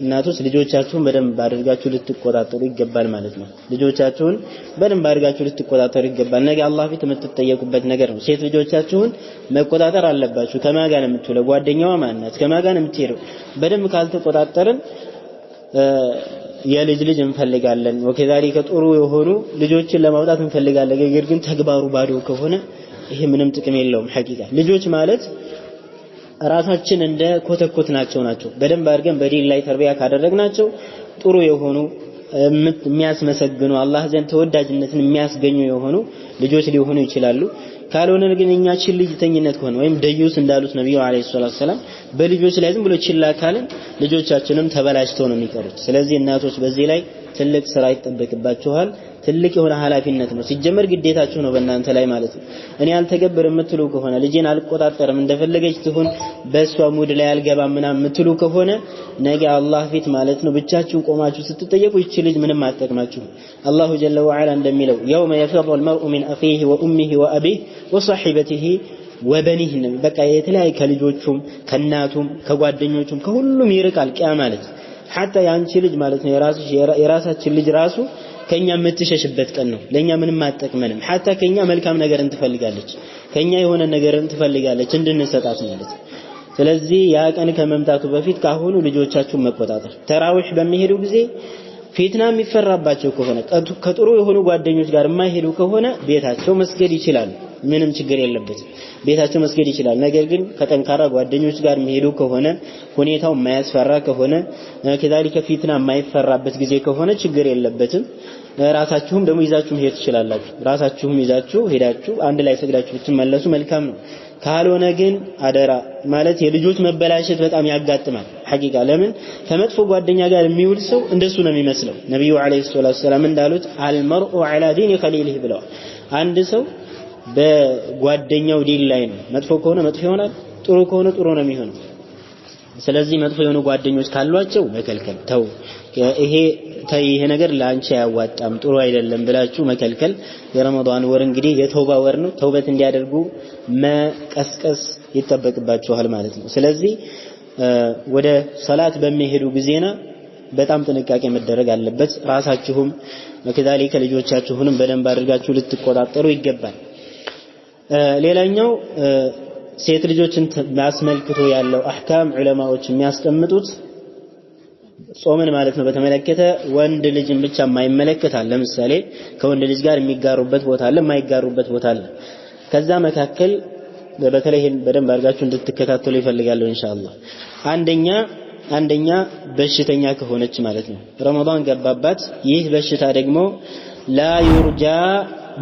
እናቶች ልጆቻችሁን በደንብ አድርጋችሁ ልትቆጣጠሩ ይገባል ማለት ነው። ልጆቻችሁን በደንብ አድርጋችሁ ልትቆጣጠሩ ይገባል። ነገ አላህ ፊት የምትጠየቁበት ነገር ነው። ሴት ልጆቻችሁን መቆጣጠር አለባችሁ። ከማን ጋር ነው የምትውለው? ጓደኛዋ ማን ናት? ከማን ጋር ነው የምትሄደው? በደንብ ካልተቆጣጠርን የልጅ ልጅ እንፈልጋለን ወከዛሊከ ጥሩ የሆኑ ልጆችን ለማውጣት እንፈልጋለን። ነገር ግን ተግባሩ ባዶ ከሆነ ይሄ ምንም ጥቅም የለውም። ሐቂቃ ልጆች ማለት ራሳችን እንደ ኮተኮትናቸው ናቸው። በደንብ አድርገን በዲን ላይ ተርቢያ ካደረግናቸው ጥሩ የሆኑ የሚያስመሰግኑ አላህ ዘንድ ተወዳጅነትን የሚያስገኙ የሆኑ ልጆች ሊሆኑ ይችላሉ። ካልሆነ ግን እኛ ችልጅተኝነት ከሆነ ወይም ደዩስ እንዳሉት ነብዩ አለይሂ ሰላቱ ሰላም በልጆች ላይ ዝም ብሎ ችላ ካለን ልጆቻችንም ተበላሽተው ነው የሚቀሩት። ስለዚህ እናቶች በዚህ ላይ ትልቅ ስራ ይጠበቅባችኋል። ትልቅ የሆነ ኃላፊነት ነው። ሲጀመር ግዴታችሁ ነው በእናንተ ላይ ማለት ነው። እኔ አልተገበርም የምትሉ ከሆነ ልጄን አልቆጣጠርም እንደፈለገች ትሁን በሷ ሙድ ላይ አልገባም ምናምን የምትሉ ከሆነ ነገ አላህ ፊት ማለት ነው ብቻችሁን ቆማችሁ ስትጠየቁ ይቺ ልጅ ምንም አትጠቅማችሁ። አላሁ ጀለ ወዐላ እንደሚለው የውመ የፊሩ አልመርኡ ሚን አኺሂ ወኡሚሂ ወአቢሂ ወሰሒበቲሂ ወበኒህ ነው። በቃ የተለያየ ከልጆቹም ከእናቱም ከጓደኞቹም ከሁሉም ይርቃል ቂያ ማለት ሐታ ያንቺ ልጅ ማለት ነው የራሳችን ልጅ ራሱ ከኛ የምትሸሽበት ቀን ነው። ለኛ ምንም አትጠቅመንም። ሐታ ከኛ መልካም ነገርን ትፈልጋለች፣ ከኛ የሆነ ነገርን ትፈልጋለች እንድንሰጣት ማለት። ስለዚህ ያ ቀን ከመምጣቱ በፊት ካሁኑ ልጆቻችሁን መቆጣጠር። ተራዊህ በሚሄዱ ጊዜ ፊትና የሚፈራባቸው ከሆነ ከጥሩ የሆኑ ጓደኞች ጋር የማይሄዱ ከሆነ ቤታቸው መስገድ ይችላል ምንም ችግር የለበትም ቤታቸው መስገድ ይችላል ነገር ግን ከጠንካራ ጓደኞች ጋር የሚሄዱ ከሆነ ሁኔታው የማያስፈራ ከሆነ ከዛሊከ ፊትና የማይፈራበት ጊዜ ከሆነ ችግር የለበትም ራሳችሁም ደግሞ ይዛችሁ መሄድ ትችላላችሁ ራሳችሁም ይዛችሁ ሄዳችሁ አንድ ላይ ሰግዳችሁ ብትመለሱ መልካም ነው ካልሆነ ግን አደራ ማለት የልጆች መበላሸት በጣም ያጋጥማል ሐቂቃ ለምን ከመጥፎ ጓደኛ ጋር የሚውል ሰው እንደሱ ነው የሚመስለው ነብዩ አለይሂ ሰላቱ ሰላም እንዳሉት አልመርኡ ዐላ ዲኒ ኸሊሊሂ ብለዋል አንድ ሰው በጓደኛው ዲን ላይ ነው መጥፎ ከሆነ መጥፎ ይሆናል ጥሩ ከሆነ ጥሩ ነው የሚሆነው ስለዚህ መጥፎ የሆኑ ጓደኞች ካሏቸው መከልከል ተው ይሄ ነገር ላንቺ ያዋጣም ጥሩ አይደለም ብላችሁ መከልከል የረመዳን ወር እንግዲህ የተውባ ወር ነው ተውበት እንዲያደርጉ መቀስቀስ ይተበቅባችኋል ማለት ነው ስለዚህ ወደ ሶላት በሚሄዱ ጊዜና በጣም ጥንቃቄ መደረግ አለበት ራሳችሁም ከዛሊከ ልጆቻችሁንም በደንብ አድርጋችሁ ልትቆጣጠሩ ይገባል ሌላኛው ሴት ልጆችን ማስመልክቶ ያለው አህካም ዑለማዎች የሚያስቀምጡት ጾምን ማለት ነው በተመለከተ ወንድ ልጅን ብቻ የማይመለከታል ለምሳሌ ከወንድ ልጅ ጋር የሚጋሩበት ቦታ አለ የማይጋሩበት ቦታ አለ ከዛ መካከል በተለይ በደንብ አድርጋችሁ እንድትከታተሉ ይፈልጋለሁ ኢንሻአላህ አንደኛ በሽተኛ ከሆነች ማለት ነው ረመዳን ገባባት ይህ በሽታ ደግሞ ላ ዩርጃ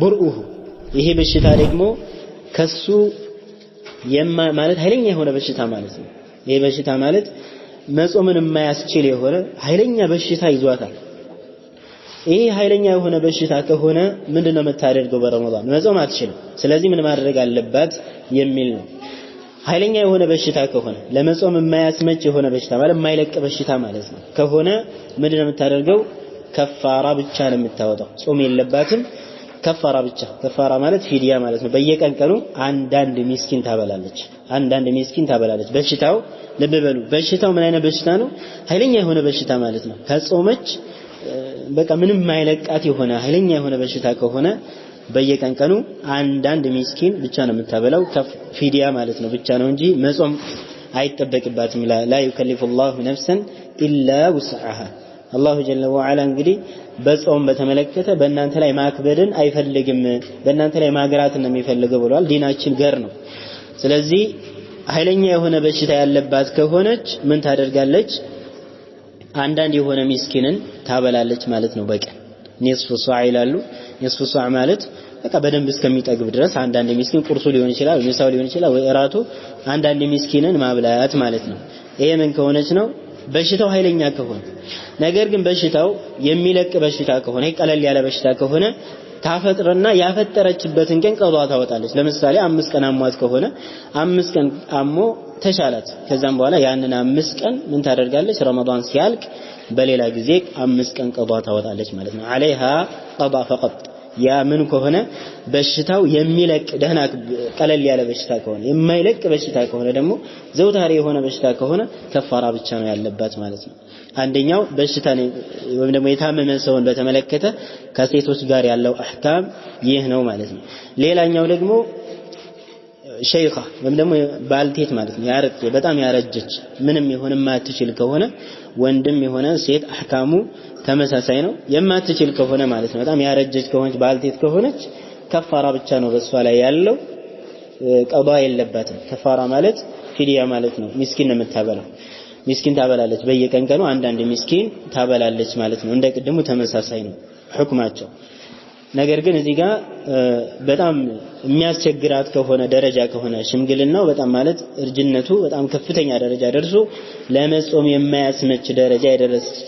ቡርኡሁ ይሄ በሽታ ደግሞ ከሱ ማለት ኃይለኛ የሆነ በሽታ ማለት ነው ይሄ በሽታ ማለት መጾምን የማያስችል የሆነ ኃይለኛ በሽታ ይዟታል ይሄ ኃይለኛ የሆነ በሽታ ከሆነ ምንድነው መታደርገው በረመዳን መጾም አትችልም ስለዚህ ምን ማድረግ አለባት የሚል ነው ኃይለኛ የሆነ በሽታ ከሆነ ለመጾም የማያስመች የሆነ በሽታ ማለት የማይለቅ በሽታ ማለት ነው ከሆነ ምንድነው የምታደርገው ከፋራ ብቻ ነው የምታወጣው ጾም የለባትም ከፋራ ማለት ፊዲያ ማለት ነው በየቀን ቀኑ አንዳንድ ሚስኪን ታበላለች በሽታው ልብ በሉ በሽታው ምን አይነት በሽታ ነው ኃይለኛ የሆነ በሽታ ማለት ነው ከጾመች በቃ ምንም ማይለቃት የሆነ ኃይለኛ የሆነ በሽታ ከሆነ በየቀን ቀኑ አንዳንድ ሚስኪን ብቻ ነው የምታበላው ፊዲያ ማለት ነው ብቻ ነው እንጂ መጾም አይተበቅባትም ላ ይከልፉ الله نفسا الا وسعها አላሁ ጀለ ወዐላ እንግዲህ በጾም በተመለከተ በእናንተ ላይ ማክበድን አይፈልግም በእናንተ ላይ ማግራትን ነው የሚፈልገው ብሏል ዲናችን ገር ነው ስለዚህ ኃይለኛ የሆነ በሽታ ያለባት ከሆነች ምን ታደርጋለች አንዳንድ የሆነ ሚስኪንን ታበላለች ማለት ነው በቀን ኒስፉ ሷዕ ይላሉ ኒስፉ ሷዕ ማለት በቃ በደንብ እስከሚጠግብ ድረስ አንዳንድ ሚስኪን ቁርሱ ሊሆን ይችላል ምሳው ሊሆን ይችላል ወይ እራቱ አንዳንድ ሚስኪንን ማብላት ማለት ነው ይሄ ምን ከሆነች ነው በሽታው ኃይለኛ ከሆነ ነገር ግን በሽታው የሚለቅ በሽታ ከሆነ ቀለል ያለ በሽታ ከሆነ ታፈጥርና ያፈጠረችበትን ቀን ቀዷ ታወጣለች ለምሳሌ 5 ቀን አሟት ከሆነ 5 ቀን አሞ ተሻላት ከዛም በኋላ ያንን 5 ቀን ምን ታደርጋለች ረመዳን ሲያልቅ በሌላ ጊዜ 5 ቀን ቀዷ ታወጣለች ማለት ነው عليها قضاء فقط ያ ምን ከሆነ በሽታው የሚለቅ ደህና ቀለል ያለ በሽታ ከሆነ የማይለቅ በሽታ ከሆነ ደግሞ ዘውታሪ የሆነ በሽታ ከሆነ ከፋራ ብቻ ነው ያለባት ማለት ነው አንደኛው በሽታ ወይም ደግሞ የታመመ ሰውን በተመለከተ ከሴቶች ጋር ያለው አህካም ይህ ነው ማለት ነው ሌላኛው ደግሞ ሸይኻ ወይም ደግሞ ባልቴት ማለት ነው በጣም ያረጀች ምንም ይሁን ማትችል ከሆነ ወንድም የሆነ ሴት አህካሙ ተመሳሳይ ነው የማትችል ከሆነ ማለት ነው በጣም ያረጀች ከሆነች ባልቴት ከሆነች ከፋራ ብቻ ነው በሷ ላይ ያለው ቀዷ የለባትም ከፋራ ማለት ፊዲያ ማለት ነው ሚስኪን ነው የምታበላው ሚስኪን ታበላለች በየቀን ቀኑ አንዳንድ ሚስኪን ታበላለች ማለት ነው እንደ ቅድሙ ተመሳሳይ ነው ሁክማቸው ነገር ግን እዚህ ጋር በጣም የሚያስቸግራት ከሆነ ደረጃ ከሆነ ሽምግልናው በጣም ማለት እርጅነቱ በጣም ከፍተኛ ደረጃ ደርሶ ለመጾም የማያስመች ደረጃ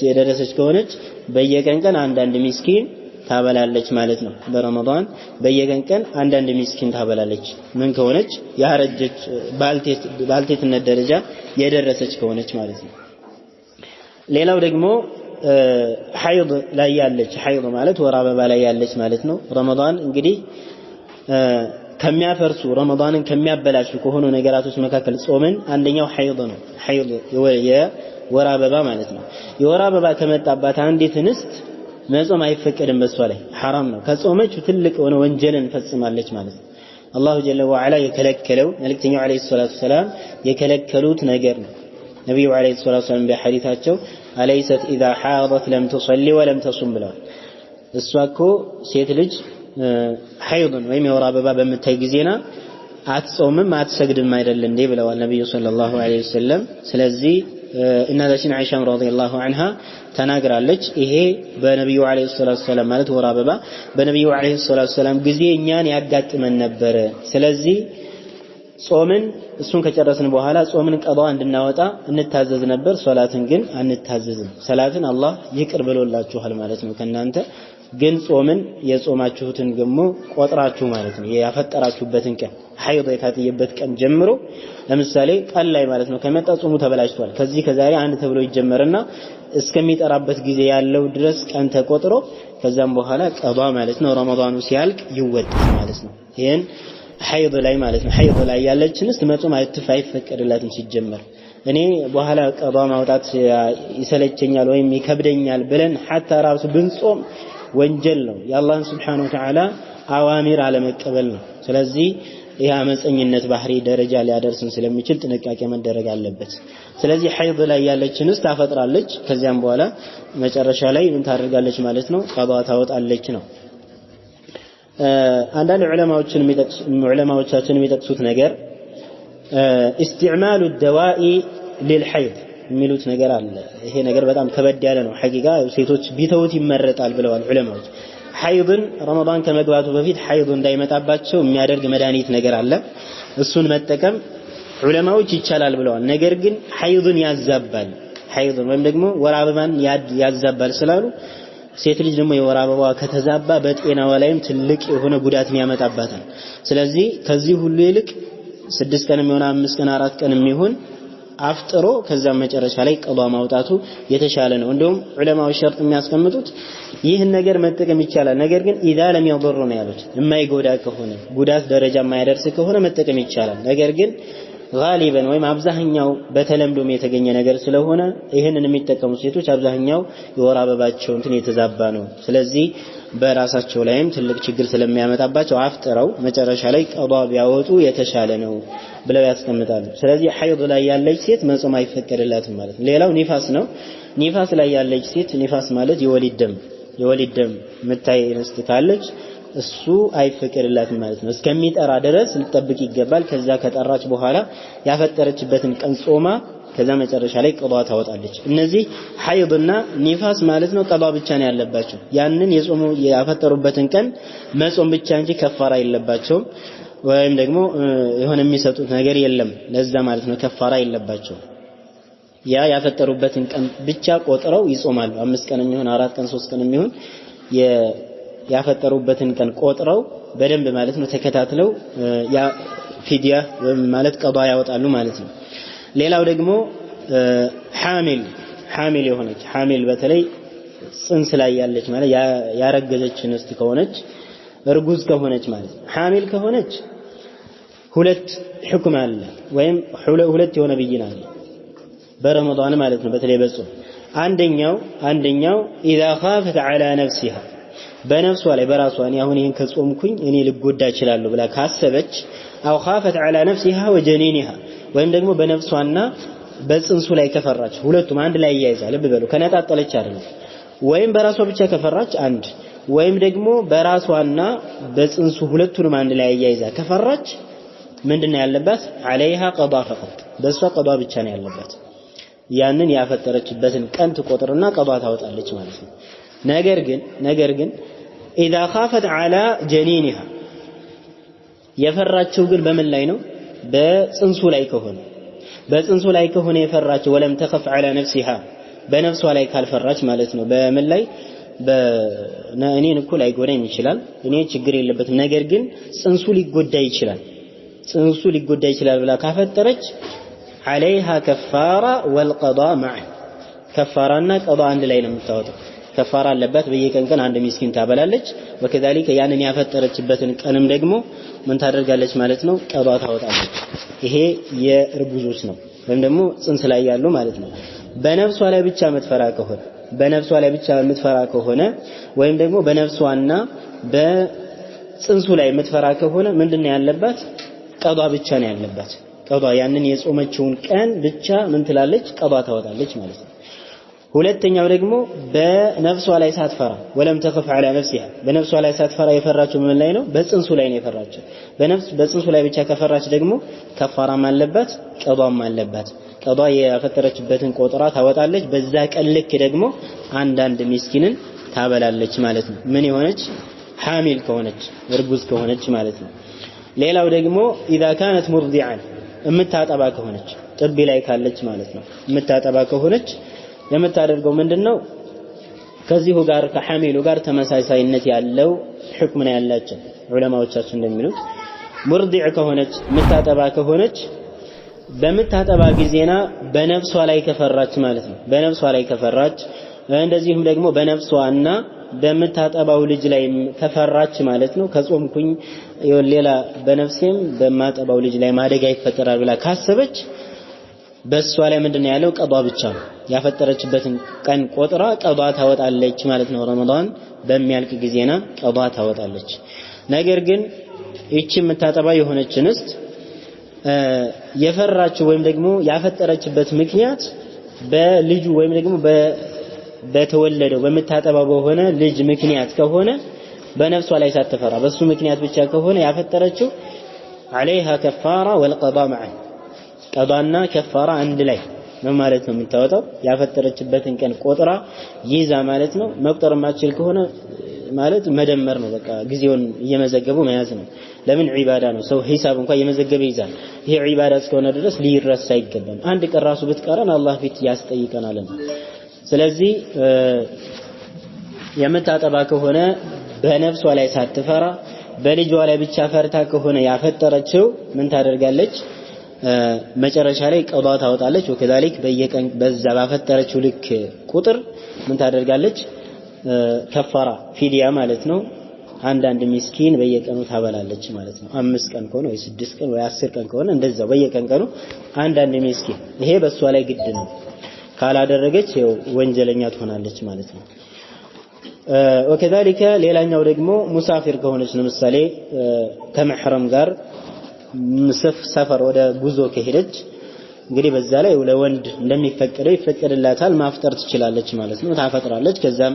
የደረሰች ከሆነች በየቀን ቀን አንዳንድ ሚስኪን ታበላለች ማለት ነው በረመዳን በየቀን ቀን አንዳንድ ሚስኪን ታበላለች ምን ከሆነች ያረጀች ባልቴትነት ደረጃ የደረሰች ከሆነች ማለት ነው ሌላው ደግሞ ሐይድ ላይ ያለች ሐይድ ማለት ወር አበባ ላይ ያለች ማለት ነው ረመዳን እንግዲህ ከሚያፈርሱ ረመዳንን ከሚያበላሹ ከሆኑ ነገራቶች መካከል ጾምን አንደኛው ሐይድ ነው ሐይድ የወር አበባ ማለት ነው የወር አበባ ከመጣባት አንዲት እንስት መጾም አይፈቀድም በሷ ላይ حرام ነው ከጾመች ትልቅ ሆነ ወንጀልን ፈጽማለች ማለት ነው አላሁ ጀለ ወዐላ የከለከለው መልእክተኛው አለይሂ ሰላቱ ሰላም የከለከሉት ነገር ነው ነብዩ አለይሂ ሰላቱ ወሰለም በሐዲታቸው አለይሰት ኢዛ ሐረት ለም ቱሰሊ ወለም ተሱም ብለዋል። እሷ እኮ ሴት ልጅ ሐይድን ወይም የወር አበባ በምታይ ጊዜና አትጾምም አትሰግድም አይደል እንዴ ብለዋል ነብዩ ሰለላሁ ዐለይሂ ወሰለም። ስለዚህ እናታችን አይሻ ረዲየላሁ ዐንሃ ተናግራለች። ይሄ በነብዩ አለይሂ ሰላቱ ወሰለም ማለት ወር አበባ በነብዩ አለይሂ ሰላቱ ወሰለም ጊዜ እኛን ያጋጥመን ነበር። ስለዚህ ጾምን እሱን ከጨረስን በኋላ ጾምን ቀዷ እንድናወጣ እንታዘዝ ነበር። ሶላትን ግን አንታዘዝም። ሰላትን አላህ ይቅር ብሎላችኋል ማለት ነው ከናንተ ግን ጾምን የጾማችሁትን ደግሞ ቆጥራችሁ ማለት ነው ያፈጠራችሁበትን ቀን ሐይድ የታየበት ቀን ጀምሮ ለምሳሌ ቀን ላይ ማለት ነው ከመጣ ጾሙ ተበላሽቷል። ከዚህ ከዛሬ አንድ ተብሎ ይጀመርና እስከሚጠራበት ጊዜ ያለው ድረስ ቀን ተቆጥሮ ከዛም በኋላ ቀዷ ማለት ነው ረመዳኑ ሲያልቅ ይወጣል ማለት ነው። ይሄን ሐይድ ላይ ማለት ነው ሐይድ ላይ ያለችንስ መጾም አይፈቀድላትም ሲጀመር። እኔ በኋላ ቀዷ ማውጣት ይሰለቸኛል ወይም ይከብደኛል ብለን ሐታ ራሱ ብንጾም ወንጀል ነው። የአላህን Subhanahu Wa Ta'ala አዋሚር አለመቀበል ነው። ስለዚህ ይሄ አመፀኝነት ባህሪ ደረጃ ሊያደርስን ስለሚችል ጥንቃቄ መደረግ አለበት። ስለዚህ ሐይድ ላይ ያለችንስ ታፈጥራለች። ከዚያም በኋላ መጨረሻ ላይ ምን ታደርጋለች ማለት ነው ቀዷ ታወጣለች ነው። አንዳንድ ዑለማዎቻችን የሚጠቅሱት ነገር استعمال الدواء للحيض የሚሉት ነገር አለ። ይሄ ነገር በጣም ከበድ ያለ ነው ሐቂቃ ሴቶች ቢተውት ይመረጣል ብለዋል ዑለማዎች። ሐይድን ረመዳን ከመግባቱ በፊት ሐይድ እንዳይመጣባቸው የሚያደርግ መድኃኒት ነገር አለ። እሱን መጠቀም ዑለማዎች ይቻላል ብለዋል። ነገር ግን ሐይድን ያዛባል ሐይድን ወይም ደግሞ ወር አበባን ያዛባል ስላሉ ሴት ልጅ ደግሞ የወር አበባዋ ከተዛባ በጤናዋ ላይም ትልቅ የሆነ ጉዳት ያመጣባታል። ስለዚህ ከዚህ ሁሉ ይልቅ 6 ቀንም ይሁን 5 ቀን 4 ቀንም ይሁን አፍጥሮ ከዛም መጨረሻ ላይ ቀዷ ማውጣቱ የተሻለ ነው። እንደውም ዑለማዎች ሸርጥ የሚያስቀምጡት ይህን ነገር መጠቀም ይቻላል። ነገር ግን ኢዛ ለም يضر ነው ያሉት። የማይጎዳ ከሆነ ጉዳት ደረጃ የማይደርስ ከሆነ መጠቀም ይቻላል። ነገር ግን ጋሊበን ወይም አብዛኛው በተለምዶም የተገኘ ነገር ስለሆነ ይሄንን የሚጠቀሙ ሴቶች አብዛኛው የወር አበባቸው እንትን የተዛባ ነው። ስለዚህ በራሳቸው ላይም ትልቅ ችግር ስለሚያመጣባቸው አፍጥረው መጨረሻ ላይ ቀዷ ቢያወጡ የተሻለ ነው ብለው ያስቀምጣሉ። ስለዚህ ሐይድ ላይ ያለች ሴት መጾም አይፈቀድላትም ማለት ነው። ሌላው ኒፋስ ነው። ኒፋስ ላይ ያለች ሴት ኒፋስ ማለት የወሊድ ደም ምታይ እንስት ካለች እሱ አይፈቀድላትም ማለት ነው። እስከሚጠራ ድረስ ልትጠብቅ ይገባል። ከዛ ከጠራች በኋላ ያፈጠረችበትን ቀን ጾማ ከዛ መጨረሻ ላይ ቀዷ ታወጣለች። እነዚህ ሐይድና ኒፋስ ማለት ነው ቀዷ ብቻ ነው ያለባቸው። ያንን የጾሙ ያፈጠሩበትን ቀን መጾም ብቻ እንጂ ከፋራ የለባቸውም። ወይም ደግሞ የሆነ የሚሰጡት ነገር የለም ለዛ ማለት ነው ከፋራ የለባቸው። ያ ያፈጠሩበትን ቀን ብቻ ቆጥረው ይጾማሉ። 5 ቀንም ይሁን 4 ቀን 3 ቀንም ይሁን ያፈጠሩበትን ቀን ቆጥረው በደንብ ማለት ነው ተከታትለው ያ ፊዲያ ወይም ማለት ቀዷ ያወጣሉ ማለት ነው። ሌላው ደግሞ ሐሚል የሆነች ሐሚል በተለይ ጽንስ ላይ ያለች ማለት ያረገዘች እንስት ከሆነች እርጉዝ ከሆነች ማለት ነው። ሐሚል ከሆነች ሁለት ሁክም አለ ወይም ሁለት የሆነ ብይን አለ በረመዳን ማለት ነው። በተለይ በጾም አንደኛው ኢዛ ኻፈት ዐላ ነፍሲሃ በነፍሷ ላይ በራሷ እኔ አሁን ይሄን ከጾምኩኝ እኔ ልጎዳ እችላለሁ ብላ ካሰበች አው ኻፈት ዐላ ነፍሲሃ ወጀኒኒሃ ወይም ደግሞ በነፍሷና በጽንሱ ላይ ከፈራች ሁለቱም አንድ ላይ ያያይዛል። ልብ በሉ ከነጣጠለች አይደለም። ወይም በራሷ ብቻ ከፈራች አንድ ወይም ደግሞ በራሷና በጽንሱ ሁለቱንም አንድ ላይ ያያይዛ ከፈራች ምንድነው ያለባት? عليها قضاء فقط በሷ ቀዷ ብቻ ነው ያለባት። ያንን ያፈጠረችበትን ቀን ትቆጥርና ቀዷ ታወጣለች ማለት ነው። ነገር ግን اذا خافت على جنينها የፈራችው ግን በምን ላይ ነው? በጽንሱ ላይ ከሆነ የፈራችው ወለም ተخف على نفسها በነፍሷ ላይ ካልፈራች ማለት ነው። በምን ላይ እኔን እኮ ላይጎዳኝ ይችላል እኔ ችግር የለበትም ነገር ግን ጽንሱ ሊጎዳ ይችላል ብላ ካፈጠረች عليها كفارة والقضاء معه كفارنا قضاء عند ላይ ነው የምታወጣው። ከፋራ አለባት በየቀን አንድ ሚስኪን ታበላለች። ወከዛሊከ ያንን ያፈጠረችበትን ቀንም ደግሞ ምን ታደርጋለች ማለት ነው? ቀዷ ታወጣለች። ይሄ የእርጉዞች ነው ወይም ደግሞ ጽንስ ላይ ያሉ ማለት ነው። በነፍሷ ላይ ብቻ የምትፈራ ከሆነ ወይም ደግሞ በነፍሷና በጽንሱ ላይ የምትፈራ ከሆነ ምንድነው ያለባት? ቀዷ ብቻ ነው ያለባት። ቀዷ ያንን የጾመችውን ቀን ብቻ ምን ትላለች ቀዷ ታወጣለች ማለት ነው ሁለተኛው ደግሞ በነፍሷ ላይ ሳትፈራ ወለም ተخف على نفسها በነፍሷ ላይ ሳትፈራ የፈራችው ምን ላይ ነው በጽንሱ ላይ ነው የፈራችው በጽንሱ ላይ ብቻ ከፈራች ደግሞ ከፋራም አለባት ቀዷም አለባት ቀዷ ያፈጠረችበትን ቆጥራ ታወጣለች በዛ ቀን ልክ ደግሞ አንዳንድ ምስኪንን ታበላለች ማለት ነው ምን የሆነች حامل ከሆነች እርጉዝ ከሆነች ማለት ነው ሌላው ደግሞ اذا كانت مرضعا የምታጠባ ከሆነች ጥቢ ላይ ካለች ማለት ነው የምታጠባ ከሆነች የምታደርገው ምንድነው ከዚሁ ጋር ከሐሚሉ ጋር ተመሳሳይነት ያለው ሁክም ነው ያላቸው ዑለማዎቻችን እንደሚሉት ሙርዲዕ ከሆነች የምታጠባ ከሆነች በምታጠባ ጊዜና በነፍሷ ላይ ከፈራች ማለት ነው በነፍሷ ላይ ከፈራች እንደዚህም ደግሞ በነፍሷና በምታጠባው ልጅ ላይ ከፈራች ማለት ነው ከጾምኩኝ ሌላ በነፍሴም በማጠባው ልጅ ላይ ማደጋ ይፈጠራል ብላ ካሰበች በሷ ላይ ምንድነው ያለው ቀዷ ብቻ ነው ያፈጠረችበትን ቀን ቆጥራ ቀዷ ታወጣለች ማለት ነው ረመዳን በሚያልቅ ጊዜና ቀዷ ታወጣለች ነገር ግን እቺ የምታጠባ የሆነች እንስት የፈራችው ወይም ደግሞ ያፈጠረችበት ምክንያት በልጁ ወይም ደግሞ በተወለደው በመታጠባው በሆነ ልጅ ምክንያት ከሆነ በነፍሷ ላይ ሳትፈራ በሱ ምክንያት ብቻ ከሆነ ያፈጠረችው عليها كفاره والقضاء معا ቀዷና ከፋራ አንድ ላይ ነው ማለት ነው የምታወጣው ያፈጠረችበትን ቀን ቆጥራ ይዛ ማለት ነው መቁጠር ማችል ከሆነ ማለት መደመር ነው በቃ ጊዜውን እየመዘገቡ መያዝ ነው ለምን ዒባዳ ነው ሰው ሂሳብ እንኳን እየመዘገበ ይዛል ይሄ ዒባዳ እስከሆነ ድረስ ሊረሳ አይገባም አንድ ቀን ራሱ ብትቀረን አላህ ፊት ያስጠይቀናል ስለዚህ የምታጠባ ከሆነ በነፍሷ ላይ ሳትፈራ በልጇ ላይ ብቻ ፈርታ ከሆነ ያፈጠረችው ምን ታደርጋለች መጨረሻ ላይ ቀዷ ታወጣለች ወከዛሊክ በየቀን በዛ ባፈጠረችው ልክ ቁጥር ምን ታደርጋለች ከፋራ ፊዲያ ማለት ነው አንዳንድ ምስኪን በየቀኑ ታበላለች ማለት ነው 5 ቀን ከሆነ ወይ 6 ቀን ወይ 10 ቀን ከሆነ እንደዛው በየቀን ቀኑ አንዳንድ ምስኪን ይሄ በሷ ላይ ግድ ነው ካላደረገች ወንጀለኛ ትሆናለች ማለት ነው ወከዛሊክ ሌላኛው ደግሞ ሙሳፊር ከሆነች ለምሳሌ ከመህረም ጋር ሰፈር ወደ ጉዞ ከሄደች እንግዲህ በዛ ላይ ለወንድ እንደሚፈቀደው ይፈቀድላታል ማፍጠር ትችላለች ማለት ነው ታፈጥራለች ከዛም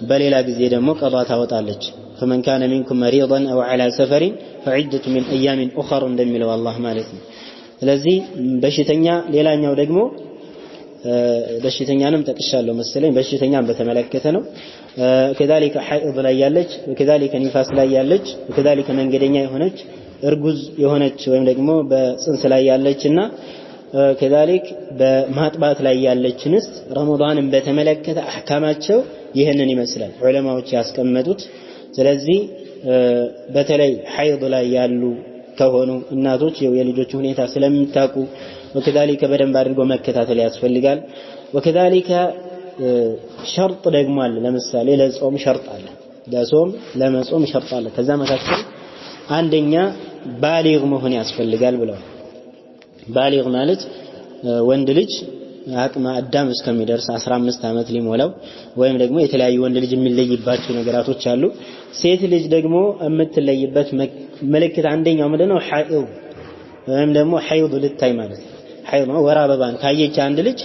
በሌላ ጊዜ ደግሞ ቀዷ ታወጣለች فمن كان منكم مريضا او على سفر فعده من ايام اخرى እንደሚለው አላህ ማለት ነው ስለዚህ በሽተኛ ሌላኛው ደግሞ በሽተኛንም ተቀሻለው መሰለኝ በሽተኛም በተመለከተ ነው كذلك حائض ላይ ያለች كذلك ንፋስ ላይ ያለች كذلك መንገደኛ የሆነች እርጉዝ የሆነች ወይም ደግሞ በጽንስ ላይ ያለችና كذلك በማጥባት ላይ ያለችንስ ረመዳንን በተመለከተ አህካማቸው ይሄንን ይመስላል ዑለማዎች ያስቀመጡት ስለዚህ በተለይ ሐይድ ላይ ያሉ ከሆኑ እናቶች የልጆች ሁኔታ ስለምታውቁ وكذلك በደንብ አድርገው መከታተል ያስፈልጋል وكذلك ሸርጥ ደግሞ አለ ለምሳሌ ለጾም ሸርጥ አለ ለመጾም ሸርጥ አለ ከዛ መካከል አንደኛ ባሊግ መሆን ያስፈልጋል ብለው ባሊግ ማለት ወንድ ልጅ አቅመ አዳም እስከሚደርስ 15 አመት ሊሞላው ወይም ደግሞ የተለያዩ ወንድ ልጅ የሚለይባቸው ነገራቶች አሉ ሴት ልጅ ደግሞ የምትለይበት ምልክት አንደኛው ምንድነው ሐይድ ወይም ደግሞ ሐይድ ልታይ ማለት ሐይድ ነው ወራ አበባን ካየች አንድ ልጅ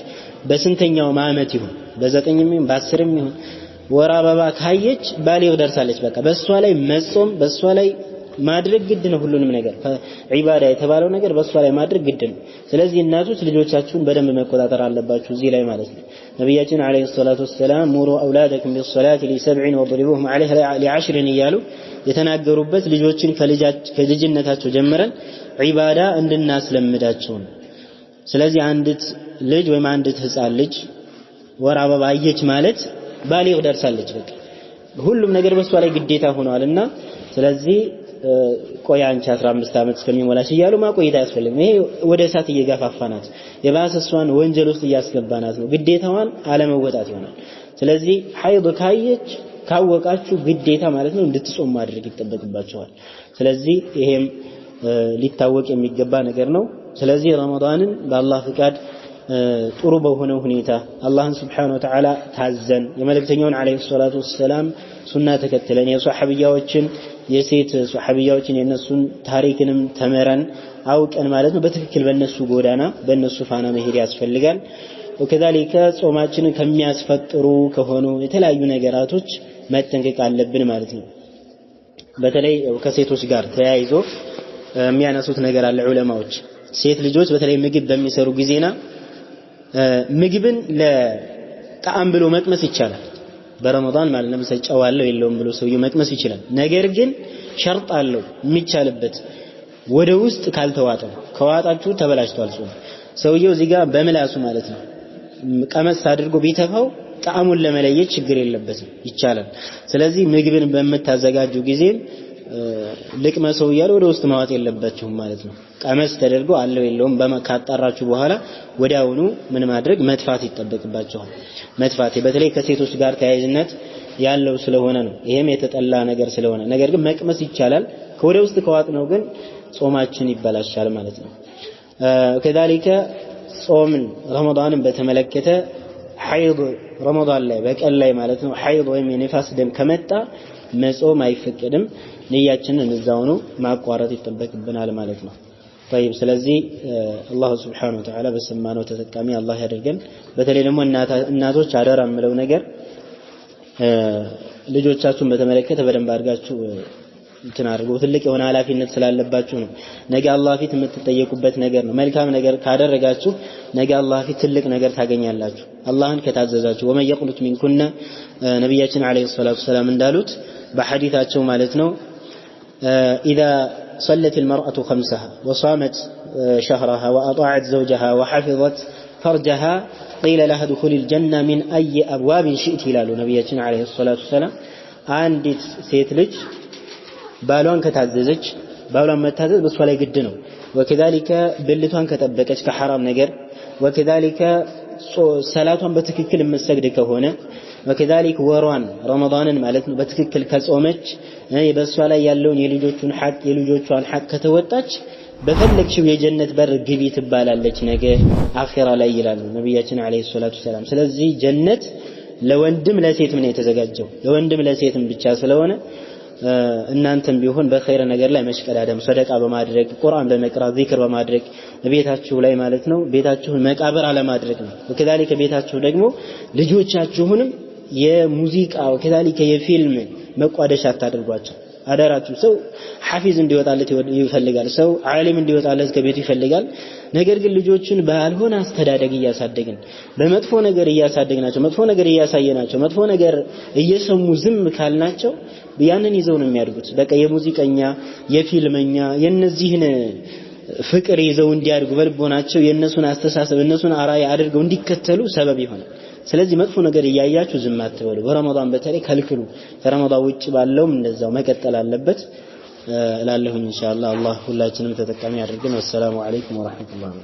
በስንተኛው ዓመት ይሁን በ9ም ይሁን በ10ም ይሁን ወራ አበባ ካየች ባሊግ ደርሳለች በቃ በሷ ላይ መጾም በሷ ላይ ማድረግ ግድ ነው ሁሉንም ነገር ዒባዳ የተባለው ነገር በሷ ላይ ማድረግ ግድ ነው ስለዚህ እናቶች ልጆቻችሁን በደንብ መቆጣጠር አለባችሁ እዚህ ላይ ማለት ነው ነብያችን አለይሂ ሰላቱ ወሰለም ሙሩ አውላደኩም ቢሰላቲ ሊ7 ወضربوهم عليها ل10 እያሉ የተናገሩበት ልጆችን ከልጅነታቸው ጀምረን ዒባዳ እንድናስለምዳቸው ነው ስለዚህ አንዲት ልጅ ወይም አንዲት ህፃን ልጅ ወር አበባ አየች ማለት ባሊግ ደርሳለች በቃ ሁሉም ነገር በሷ ላይ ግዴታ ሆኗልና ስለዚህ ቆይ አንቺ 15 አመት እስከሚሞላሽ ይያሉ ማቆይታ ያስፈልግም ይሄ ወደ እሳት እየገፋፋናት የባሰሷን ወንጀል ውስጥ እያስገባናት ነው ግዴታዋን አለመወጣት ይሆናል ስለዚህ ሐይድ ካየች ካወቃችሁ ግዴታ ማለት ነው እንድትጾም ማድረግ ይጠበቅባቸዋል ስለዚህ ይሄም ሊታወቅ የሚገባ ነገር ነው ስለዚህ ረመዳንን በአላህ ፍቃድ ጥሩ በሆነ ሁኔታ አላህን Subhanahu Wa Ta'ala ታዘን የመልእክተኛውን አለይሂ ሰላቱ ወሰለም ሱና ተከትለን የሷሐቢያዎችን የሴት ሷሐቢያዎችን የነሱን ታሪክንም ተመረን አውቀን ማለት ነው በትክክል በእነሱ ጎዳና በእነሱ ፋና መሄድ ያስፈልጋል። ወከዛሊከ ጾማችንን ከሚያስፈጥሩ ከሆኑ የተለያዩ ነገራቶች መጠንቀቅ አለብን ማለት ነው። በተለይ ከሴቶች ጋር ተያይዞ የሚያነሱት ነገር አለ ዑለማዎች። ሴት ልጆች በተለይ ምግብ በሚሰሩ ጊዜና ምግብን ለጣዕም ብሎ መቅመስ ይቻላል በረመዳን ማለት ነው። ለምሳሌ ጨው አለው የለውም ብሎ ሰውየው መቅመስ ይችላል። ነገር ግን ሸርጥ አለው የሚቻልበት ወደ ውስጥ ካልተዋጠ። ከዋጣችሁ ተበላሽቷል ጾም። ሰውየው እዚህ ጋር በምላሱ ማለት ነው ቀመስ አድርጎ ቢተፋው ጣዕሙን ለመለየት ችግር የለበትም ይቻላል። ስለዚህ ምግብን በመታዘጋጁ ጊዜ ልቅመሰው እያለ ወደ ውስጥ ማዋጥ የለባችሁም ማለት ነው። ቀመስ ተደርጎ አለው የለውም ካጣራችሁ በኋላ ወዲያውኑ ምን ማድረግ መትፋት ይጠበቅባችኋል። መትፋት በተለይ ከሴቶች ጋር ተያይዝነት ያለው ስለሆነ ነው። ይሄም የተጠላ ነገር ስለሆነ ነገር ግን መቅመስ ይቻላል። ከወደ ውስጥ ከዋጥነው ግን ጾማችን ይበላሻል ማለት ነው። ከዛሊከ ጾምን ረመዳንን በተመለከተ ሐይድ ረመዳን ላይ በቀን ላይ ማለት ነው ሐይድ ወይም የነፋስ ደም ከመጣ መጾም አይፈቀድም። ንያችንን እዛው ነው ማቋረጥ ይጠበቅብናል ማለት ነው። طيب ስለዚህ አላህ Subhanahu Wa Ta'ala በሰማነው ተጠቃሚ አላህ ያደርገን። በተለይ ደግሞ እናቶች አደራ የምለው ነገር ልጆቻችሁን በተመለከተ በደንብ አድርጋችሁ እንትን አድርጉ። ትልቅ የሆነ ኃላፊነት ስላለባችሁ ነው። ነገ አላህ ፊት የምትጠየቁበት ነገር ነው። መልካም ነገር ካደረጋችሁ ነገ አላህ ፊት ትልቅ ነገር ታገኛላችሁ አላህን ከታዘዛችሁ። ወመን የቅኑት ሚንኩና ነብያችን አለይሂ ሰላቱ ሰላም እንዳሉት በሐዲታቸው ማለት ነው إذا صلت المرأة خمسها وصامت شهرها وأطاعت زوجها وحفظت فرجها قيل لها دخول الجنة من أي أبواب شئت ይላሉ ነብያችን አለይሂ ሰላቱ ሰላም። አንዲት ሴት ልጅ ባሏን ከታዘዘች ባሏን መታዘዝ በሷ ላይ ግድ ነው። ወከዛሊከ ብልቷን ከጠበቀች ከሐራም ነገር ወከዛሊከ ሰላቷን በትክክል የምትሰግድ ከሆነ ወከዛሊክ ወሯን ረመዳንን ማለት ነው በትክክል ከጾመች በሷ ላይ ያለውን የልጆቿን ሐቅ ከተወጣች በፈለግሽው የጀነት በር ግቢ ትባላለች ነገ አኺራ ላይ ይላሉ ነብያችን አለይሂ ሰላቱ ሰላም። ስለዚህ ጀነት ለወንድም ለሴትም ነው የተዘጋጀው። ለወንድም ለሴትም ብቻ ስለሆነ እናንተም ቢሆን በኸይር ነገር ላይ መሽቀዳደም ሰደቃ በማድረግ ቁርአን በመቅራት ዚክር በማድረግ ቤታችሁ ላይ ማለት ነው ቤታችሁን መቃብር አለማድረግ ነው። ወከዛሊከ ቤታችሁ ደግሞ ልጆቻችሁንም የሙዚቃ ወከዛሊከ የፊልም መቋደሻ አታድርጓቸው አደራችሁ። ሰው ሐፊዝ እንዲወጣለት ይፈልጋል፣ ሰው ዓሊም እንዲወጣለት ከቤቱ ይፈልጋል። ነገር ግን ልጆችን ባልሆነ አስተዳደግ እያሳደግን በመጥፎ ነገር እያሳደግናቸው መጥፎ ነገር እያሳየናቸው መጥፎ ነገር እየሰሙ ዝም ካልናቸው ያንን ይዘው ነው የሚያድጉት። በቃ የሙዚቀኛ የፊልመኛ የነዚህን ፍቅር ይዘው እንዲያድጉ በልቦናቸው የነሱን አስተሳሰብ እነሱን አራያ አድርገው እንዲከተሉ ሰበብ ይሆናል። ስለዚህ መጥፎ ነገር እያያችሁ ዝም አትበሉ። በረመዳን በተለይ ከልክሉ። ከረመዳን ውጭ ባለውም እንደዛው መቀጠል አለበት እላለሁ ኢንሻአላህ። አላህ ሁላችንም ተጠቃሚ ያድርገን። ወሰላሙ አለይኩም ወራህመቱላሂ